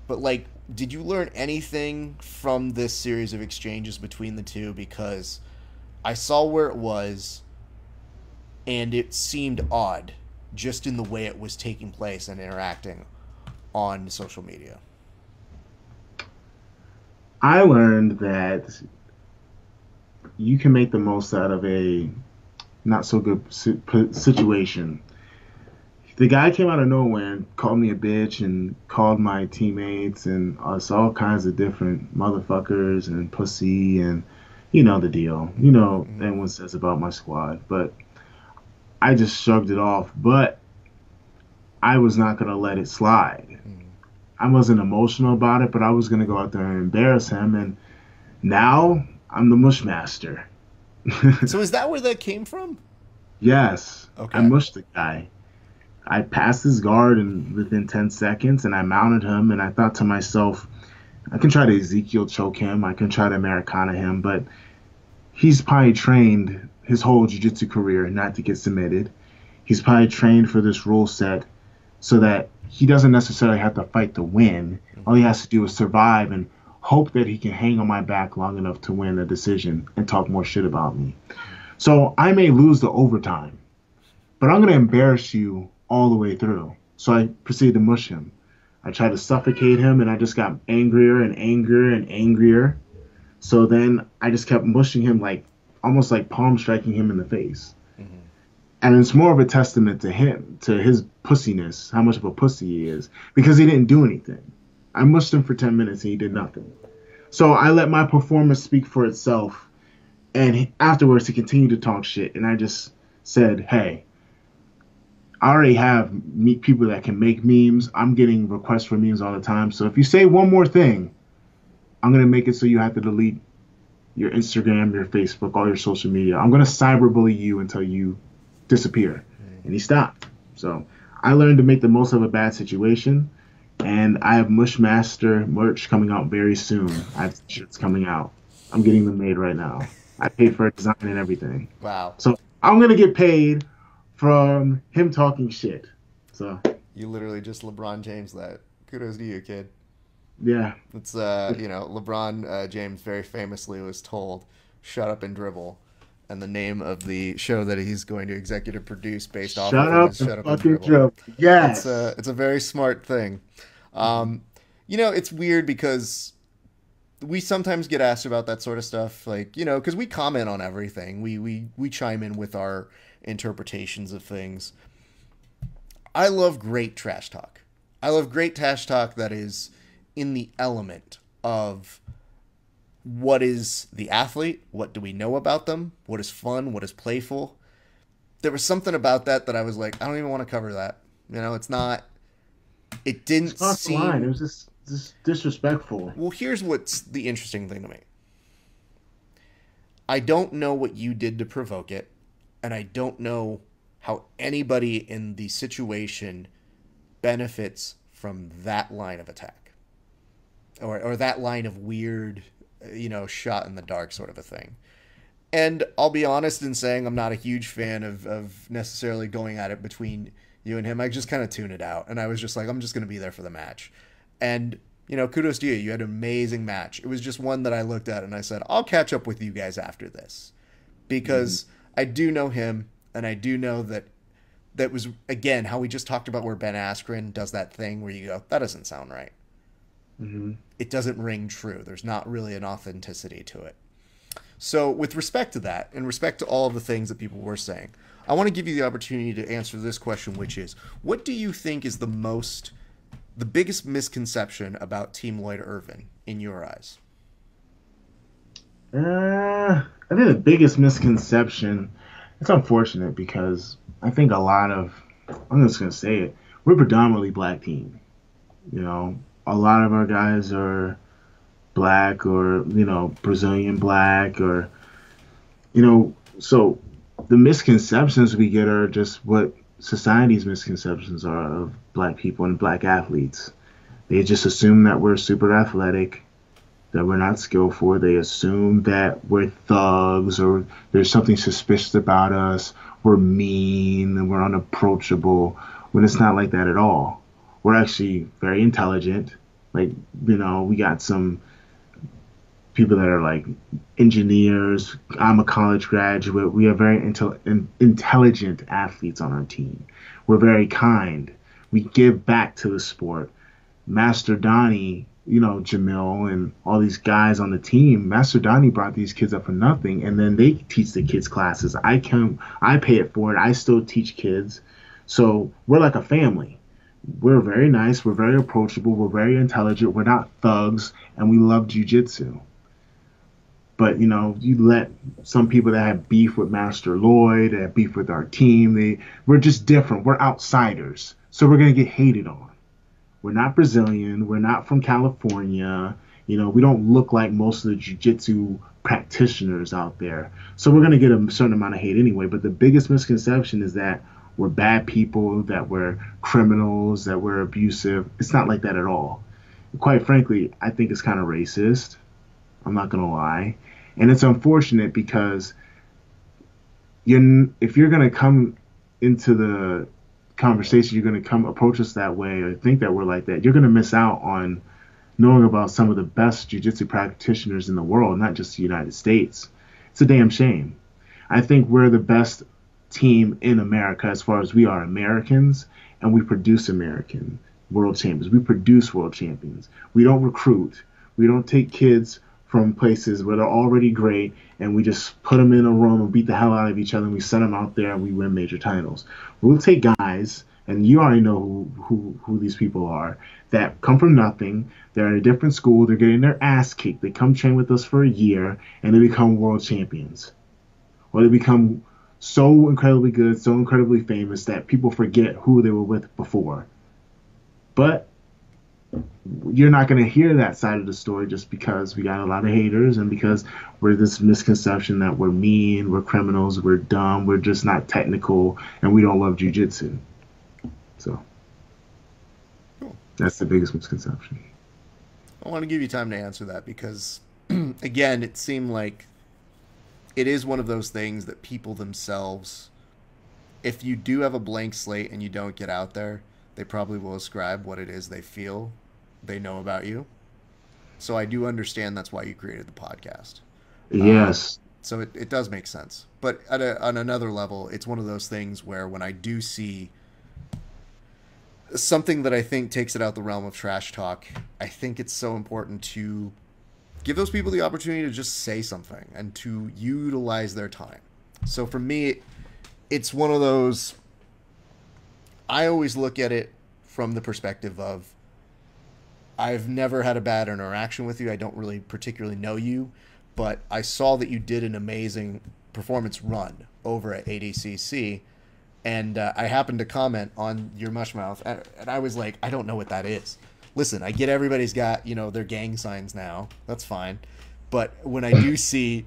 But, like, did you learn anything from this series of exchanges between the two? Because I saw where it was, and it seemed odd just in the way it was taking place and interacting on social media. I learned that you can make the most out of a not so good situation. The guy came out of nowhere and called me a bitch and called my teammates and us all kinds of different motherfuckers and pussy and you know the deal. You know everyone says about my squad, but I just shrugged it off. But I was not gonna let it slide. I wasn't emotional about it, but I was gonna go out there and embarrass him. And now I'm the mushmaster. So is that where that came from? Yes, Okay. I mushed the guy. I passed his guard and within 10 seconds, and I mounted him, and I thought to myself, I can try to Ezekiel choke him, I can try to Americana him, but he's probably trained his whole jiu-jitsu career not to get submitted. He's probably trained for this rule set so that he doesn't necessarily have to fight to win. All he has to do is survive and hope that he can hang on my back long enough to win a decision and talk more shit about me. So I may lose the overtime, but I'm going to embarrass you all the way through. So I proceeded to mush him. I tried to suffocate him, and I just got angrier and angrier and angrier. So then I just kept mushing him, like almost like palm striking him in the face. And it's more of a testament to him, to his pussiness, how much of a pussy he is, because he didn't do anything. I mushed him for 10 minutes and he did nothing. So I let my performance speak for itself. And afterwards, he continued to talk shit. And I just said, hey, I already have people that can make memes. I'm getting requests for memes all the time. So if you say one more thing, I'm going to make it so you have to delete your Instagram, your Facebook, all your social media. I'm going to cyberbully you until you disappear. And he stopped. So I learned to make the most of a bad situation. And I have Mushmaster merch coming out very soon. I have shirts coming out. I'm getting them made right now. I paid for a design and everything. Wow. So I'm going to get paid from him talking shit. So You literally just LeBron James that. Kudos to you, kid. yeah. It's LeBron James very famously was told, "Shut up and dribble," and the name of the show that he's going to executive produce based off Shut of up is and "Shut Up and fucking Dribble." dribble. Yes. It's a very smart thing. It's weird because we sometimes get asked about that sort of stuff, like, because we comment on everything. We chime in with our interpretations of things. I love great trash talk. I love great trash talk that is in the element of what is the athlete, what do we know about them, what is fun, what is playful. There was something about that I was like, I don't even want to cover that. It's not. It didn't It's not the line. seem. It was just disrespectful. Well, here's what's the interesting thing to me. I don't know what you did to provoke it, and I don't know how anybody in the situation benefits from that line of attack. Or that line of weird, shot in the dark sort of a thing. And I'll be honest in saying I'm not a huge fan of necessarily going at it between you and him. I just kind of tune it out. And I was just like, I'm just going to be there for the match. And kudos to you. You had an amazing match. It was just one that I looked at and I said, I'll catch up with you guys after this. Because I do know him, and I do know that was, again, how we just talked about where Ben Askren does that thing where you go, that doesn't sound right. It doesn't ring true. There's not really an authenticity to it. So with respect to that, and respect to all of the things that people were saying, I want to give you the opportunity to answer this question, which is, what do you think is the biggest misconception about Team Lloyd Irvin in your eyes? I think the biggest misconception, it's unfortunate because I think I'm just going to say it, we're predominantly black team. A lot of our guys are black or, Brazilian black or, so the misconceptions we get are just what society's misconceptions are of black people and black athletes. They just assume that we're super athletic, that we're not skillful. They assume that we're thugs or there's something suspicious about us. We're mean and we're unapproachable, when it's not like that at all. We're actually very intelligent. We got some people that are like engineers. I'm a college graduate. We are very intelligent athletes on our team. We're very kind. We give back to the sport. Master Donnie, Jamil and all these guys on the team, Master Donnie brought these kids up for nothing, and then they teach the kids classes. I pay it forward. I still teach kids. So we're like a family. We're very nice. We're very approachable. We're very intelligent. We're not thugs, and we love jiu-jitsu. But, you let some people that have beef with Master Lloyd, that have beef with our team, we're just different. We're outsiders. So we're going to get hated on. We're not Brazilian. We're not from California. We don't look like most of the jiu-jitsu practitioners out there. So we're going to get a certain amount of hate anyway. But the biggest misconception is that we're bad people, that we're criminals, that we're abusive. It's not like that at all. Quite frankly, I think it's kind of racist. I'm not going to lie. And it's unfortunate because if you're going to come into the conversation, you're going to come approach us that way or think that we're like that, you're going to miss out on knowing about some of the best jiu-jitsu practitioners in the world, not just the United States. It's a damn shame. I think we're the best team in America as far as we are Americans, and we produce American world champions. We produce world champions. We don't recruit. We don't take kids from places where they're already great and we just put them in a room and beat the hell out of each other and we send them out there and we win major titles. We'll take guys, and you already know who these people are, that come from nothing. They're at a different school. They're getting their ass kicked. They come train with us for a year and they become world champions. Or they become so incredibly good, so incredibly famous that people forget who they were with before. But you're not going to hear that side of the story just because we got a lot of haters and because we're this misconception that we're mean, we're criminals, we're dumb, we're just not technical, and we don't love jiu-jitsu. So that's the biggest misconception. I want to give you time to answer that because, again, it seemed like it is one of those things that people themselves, if you do have a blank slate and you don't get out there, they probably will ascribe what it is they feel they know about you. So I do understand that's why you created the podcast. Yes. So it does make sense. But on another level, it's one of those things where when I do see something that I think takes it out the realm of trash talk, I think it's so important to give those people the opportunity to just say something and to utilize their time. So for me, it's one of those, I always look at it from the perspective of, I've never had a bad interaction with you. I don't really particularly know you, but I saw that you did an amazing performance run over at ADCC, and I happened to comment on your mushmouth, and I was like, I don't know what that is. Listen, I get everybody's got, their gang signs now. That's fine. But when I do see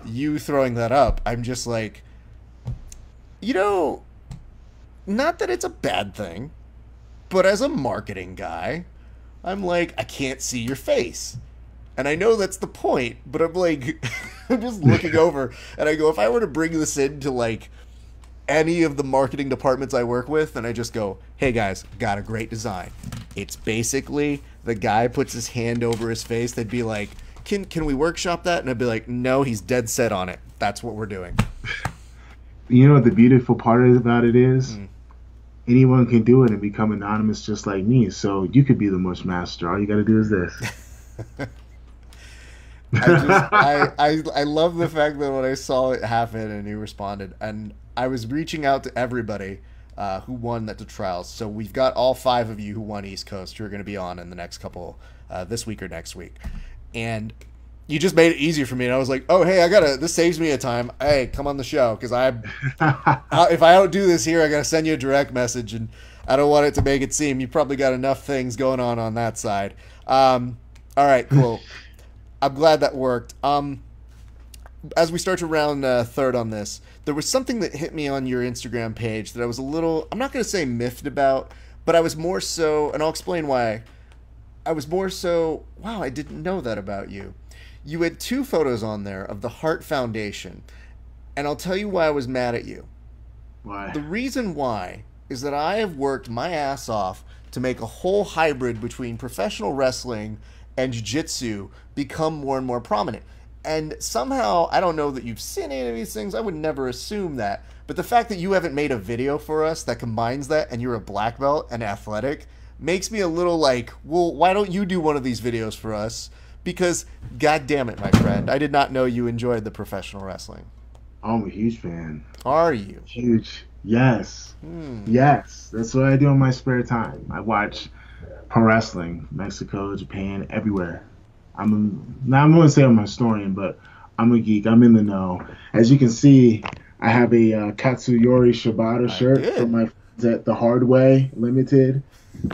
you throwing that up, I'm just like, not that it's a bad thing, but as a marketing guy, I'm like, I can't see your face. And I know that's the point, but I'm like, I'm just looking over, and I go, if I were to bring this into, like, any of the marketing departments I work with, and I just go, hey, guys, got a great design. It's basically the guy puts his hand over his face. They'd be like, can we workshop that? And I'd be like, no, he's dead set on it. That's what we're doing. You know what the beautiful part about it is? Anyone can do it and become anonymous just like me. So you could be the mush master. All you got to do is this. I love the fact that when I saw it happen and you responded, and I was reaching out to everybody who won at the trials. So we've got all 5 of you who won East Coast who are going to be on in the next couple, this week or next week. And you just made it easier for me. And I was like, oh, hey, this saves me a time. Hey, come on the show. Because if I don't do this here, I got to send you a direct message. And I don't want it to make it seem you probably got enough things going on that side. All right, cool. I'm glad that worked. As we start to round third on this, there was something that hit me on your Instagram page that I was a little, I'm not going to say miffed about, but I was more so, and I'll explain why. I was more so, wow, I didn't know that about you. You had 2 photos on there of the Heart Foundation, and I'll tell you why I was mad at you. Why? The reason why is that I have worked my ass off to make a whole hybrid between professional wrestling and jiu-jitsu become more and more prominent. And somehow, I don't know that you've seen any of these things. I would never assume that. But the fact that you haven't made a video for us that combines that and you're a black belt and athletic makes me a little like, well, why don't you do one of these videos for us? Because, god damn it, my friend, I did not know you enjoyed the professional wrestling. I'm a huge fan. Are you? Huge. Yes. Yes. That's what I do in my spare time. I watch pro wrestling, Mexico, Japan, everywhere. Now I'm going to say I'm a historian, but I'm a geek. I'm in the know. As you can see, I have a Katsuyori Shibata shirt from my friends at The Hard Way Limited.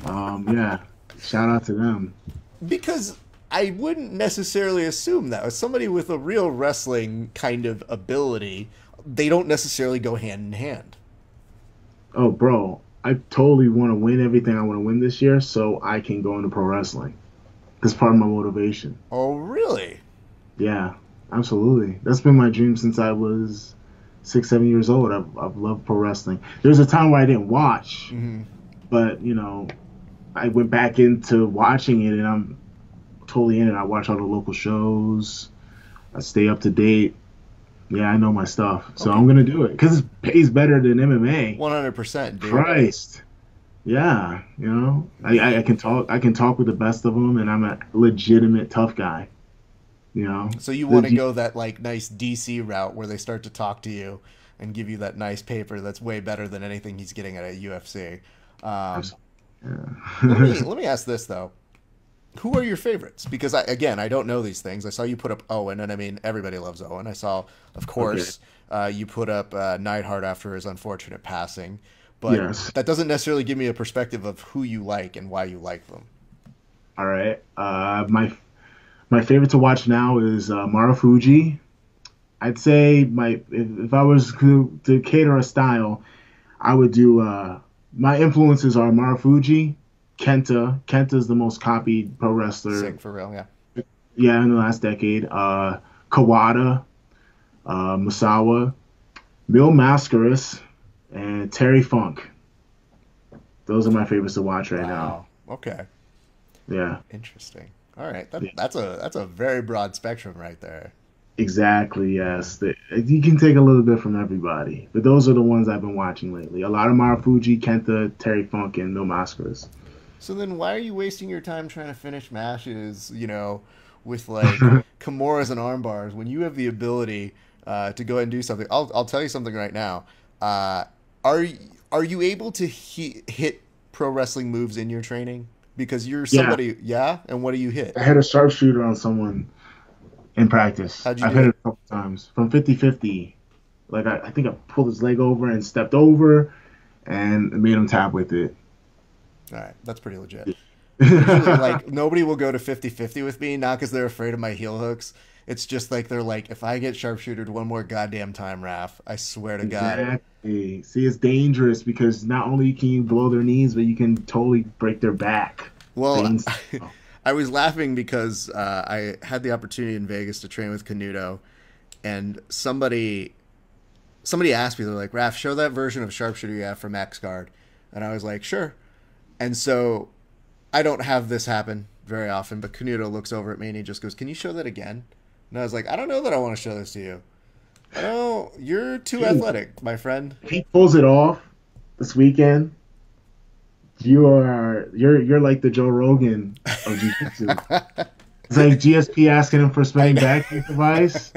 Yeah, shout out to them. Because I wouldn't necessarily assume that. As somebody with a real wrestling kind of ability, they don't necessarily go hand in hand. Oh, bro, I totally want to win everything I want to win this year so I can go into pro wrestling. That's part of my motivation. Oh, really? Yeah, absolutely. That's been my dream since I was 6, 7 years old. I've loved pro wrestling. There was a time where I didn't watch, but, you know, I went back into watching it, and I'm totally in it. I watch all the local shows. I stay up to date. Yeah, I know my stuff. So I'm going to do it because it pays better than MMA. 100%, dude. Christ. Yeah, you know, I can talk with the best of them, and I'm a legitimate tough guy. You know. So you want to go that like nice DC route where they start to talk to you and give you that nice paper that's way better than anything he's getting at a UFC. Let me ask this though: who are your favorites? Because I don't know these things. I saw you put up Owen, and I mean everybody loves Owen. I saw, of course, you put up Neidhart after his unfortunate passing. But that doesn't necessarily give me a perspective of who you like and why you like them. All right. My favorite to watch now is Marufuji. I'd say if I was to cater a style, I would do my influences are Marufuji, Kenta. Kenta's the most copied pro wrestler. Sick, for real, yeah. Yeah, in the last decade. Kawada, Musawa, Mil Mascaras, and Terry Funk. Those are my favorites to watch right now. Okay. Yeah. Interesting. All right. That's a very broad spectrum right there. Exactly, yes. You can take a little bit from everybody. But those are the ones I've been watching lately. A lot of Marufuji, Kenta, Terry Funk, and Mil Mascaras. So then why are you wasting your time trying to finish matches, you know, with like Kimuras and arm bars when you have the ability to go ahead and do something? I'll tell you something right now. Are you able to hit pro wrestling moves in your training? Because you're somebody, And what do you hit? I hit a sharpshooter on someone in practice. I've hit it a couple times from 50-50. Like I think I pulled his leg over and stepped over, and made him tap with it. All right, that's pretty legit. Usually, like nobody will go to 50-50 with me, not because they're afraid of my heel hooks. It's just like they're like, if I get sharpshootered one more goddamn time, Raph, I swear to God. Exactly. See, it's dangerous because not only can you blow their knees, but you can totally break their back. Well, I was laughing because I had the opportunity in Vegas to train with Canuto, and somebody asked me, they're like, Raph, show that version of sharpshooter you have from X Guard. And I was like, sure. And so I don't have this happen very often, but Canuto looks over at me and he just goes, "Can you show that again?" And I was like, "I don't know that I want to show this to you. I don't. You're too Dude, athletic, my friend." if he pulls it off this weekend, you're like the Joe Rogan of jiu-jitsu. It's like GSP asking him for spinning back kick advice.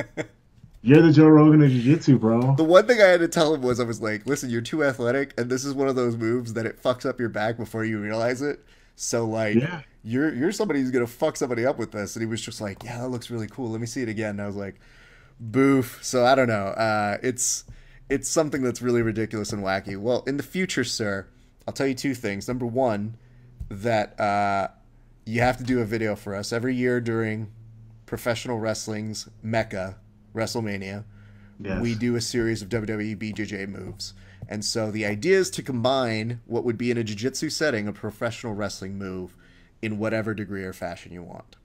You're the Joe Rogan of jiu-jitsu, bro. The one thing I had to tell him was I was like, "Listen, you're too athletic, and this is one of those moves that it fucks up your back before you realize it. So like, Yeah. you're somebody who's gonna fuck somebody up with this." And he was just like, "Yeah, that looks really cool. Let me see it again." And I was like, "Boof." So I don't know. It's something that's really ridiculous and wacky. Well, in the future, sir, I'll tell you two things. Number one, that you have to do a video for us every year during professional wrestling's Mecca, WrestleMania. Yes. We do a series of WWE BJJ moves. And so the idea is to combine what would be in a jiu-jitsu setting, a professional wrestling move, in whatever degree or fashion you want.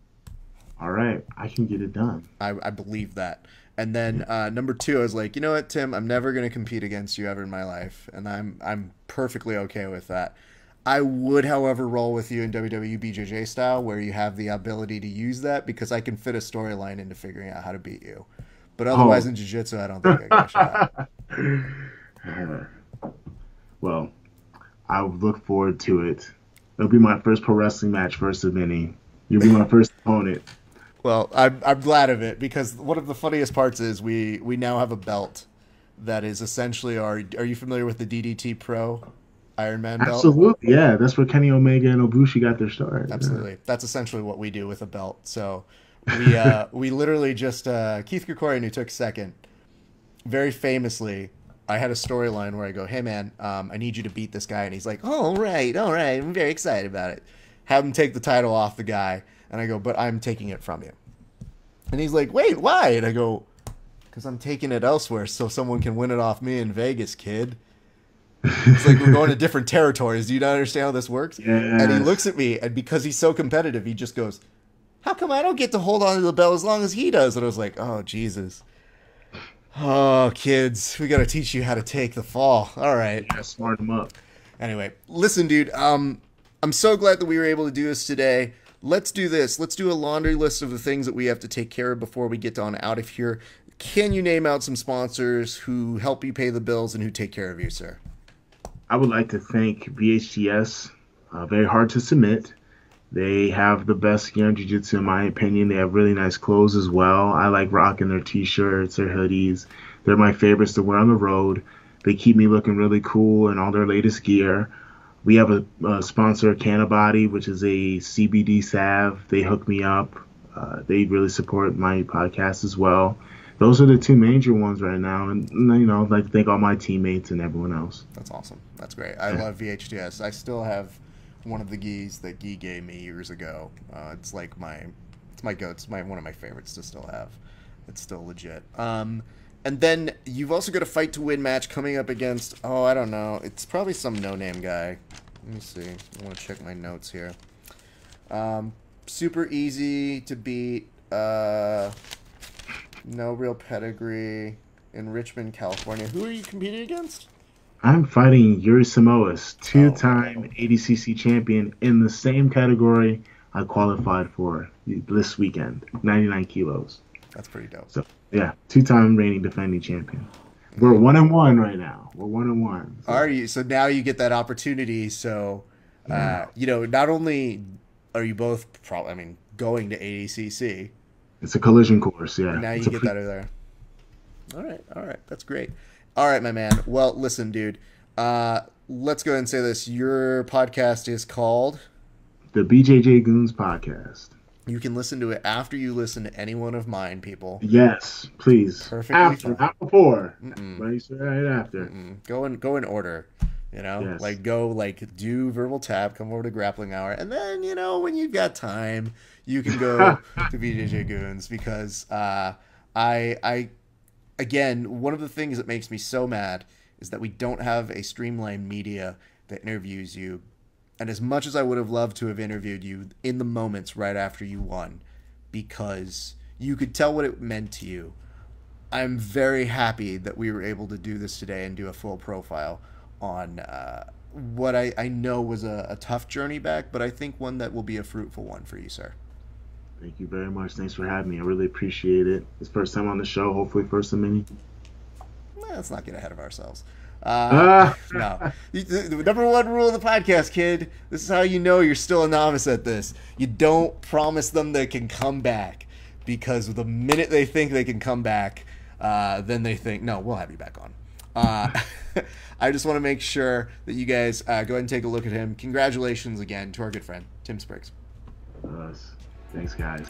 All right, I can get it done. I believe that. And then number two, I was like, you know what, Tim, I'm never going to compete against you ever in my life, and I'm perfectly okay with that. I would, however, roll with you in WWE BJJ style, where you have the ability to use that, because I can fit a storyline into figuring out how to beat you. But otherwise, in jiu-jitsu, I don't think I got a shot. Well, I look forward to it. It'll be my first pro wrestling match versus Vinny. You'll be my first opponent. Well, I'm glad of it, because one of the funniest parts is we now have a belt that is essentially our. Are you familiar with the DDT Pro Iron Man belt? Absolutely, yeah. That's where Kenny Omega and Ibushi got their start. Absolutely, that's essentially what we do with a belt. So we literally just Keith Krikorian, who took second, very famously. I had a storyline where I go, "Hey man, I need you to beat this guy," and he's like, "Oh, all right, I'm very excited about it." Have him take the title off the guy, and I go, "But I'm taking it from you." And he's like, "Wait, why?" And I go, "Because I'm taking it elsewhere, so someone can win it off me in Vegas, kid." It's like we're going to different territories. Do you not understand how this works? Yes. And he looks at me, and because he's so competitive, he just goes, "How come I don't get to hold on to the belt as long as he does?" And I was like, "Oh, Jesus. Oh, kids, we got to teach you how to take the fall." All right. Yeah, smart him up. Anyway, listen, dude, I'm so glad that we were able to do this today. Let's do this. Let's do a laundry list of the things that we have to take care of before we get on out of here. Can you name out some sponsors who help you pay the bills and who take care of you, sir? I would like to thank BHTS. Very hard to submit. They have the best gear in jiu-jitsu, in my opinion. They have really nice clothes as well. I like rocking their t-shirts, their hoodies. They're my favorites to wear on the road. They keep me looking really cool in all their latest gear. We have a sponsor, Cannabody, which is a CBD salve. They hook me up. They really support my podcast as well. Those are the two major ones right now. And, you know, I'd like to thank all my teammates and everyone else. That's awesome. That's great. I love VHTS. I still have one of the gis that Guy gave me years ago. It's like my go. It's one of my favorites to still have. It's still legit. And then you've also got a fight to win match coming up against, oh, I don't know. It's probably some no-name guy. Let me see. I want to check my notes here. Super easy to beat. No real pedigree. In Richmond, California. Who are you competing against? I'm fighting Yuri Samoas, two-time ADCC champion in the same category I qualified for this weekend, 99 kilos. That's pretty dope. So, yeah, two-time reigning defending champion. We're 1-1 right now. We're 1-1. So. Are you? So now you get that opportunity. So, you know, not only are you both going to ADCC. It's a collision course, yeah. Now you get that over there. All right. That's great. All right, my man. Well, listen, dude. Let's go ahead and say this. Your podcast is called The BJJ Goons Podcast. You can listen to it after you listen to any one of mine, people. Yes, please. Perfectly after, fine. Not before. Right after. Go in order. You know, Yes. go do verbal tap, come over to Grappling Hour, and then, you know, when you've got time, you can go to BJJ Goons, because again, one of the things that makes me so mad is that we don't have a streamlined media that interviews you. And as much as I would have loved to have interviewed you in the moments right after you won, because you could tell what it meant to you, I'm very happy that we were able to do this today and do a full profile on what I know was a tough journey back, but I think one that will be a fruitful one for you, sir. Thank you very much. Thanks for having me. I really appreciate it. It's first time on the show. Hopefully, first of many. Let's not get ahead of ourselves. Ah. No. The number one rule of the podcast, kid, this is how you know you're still a novice at this. You don't promise them they can come back, because the minute they think they can come back, then they think, no, we'll have you back on. I just want to make sure that you guys go ahead and take a look at him. Congratulations again to our good friend, Tim Spriggs. Thanks, guys.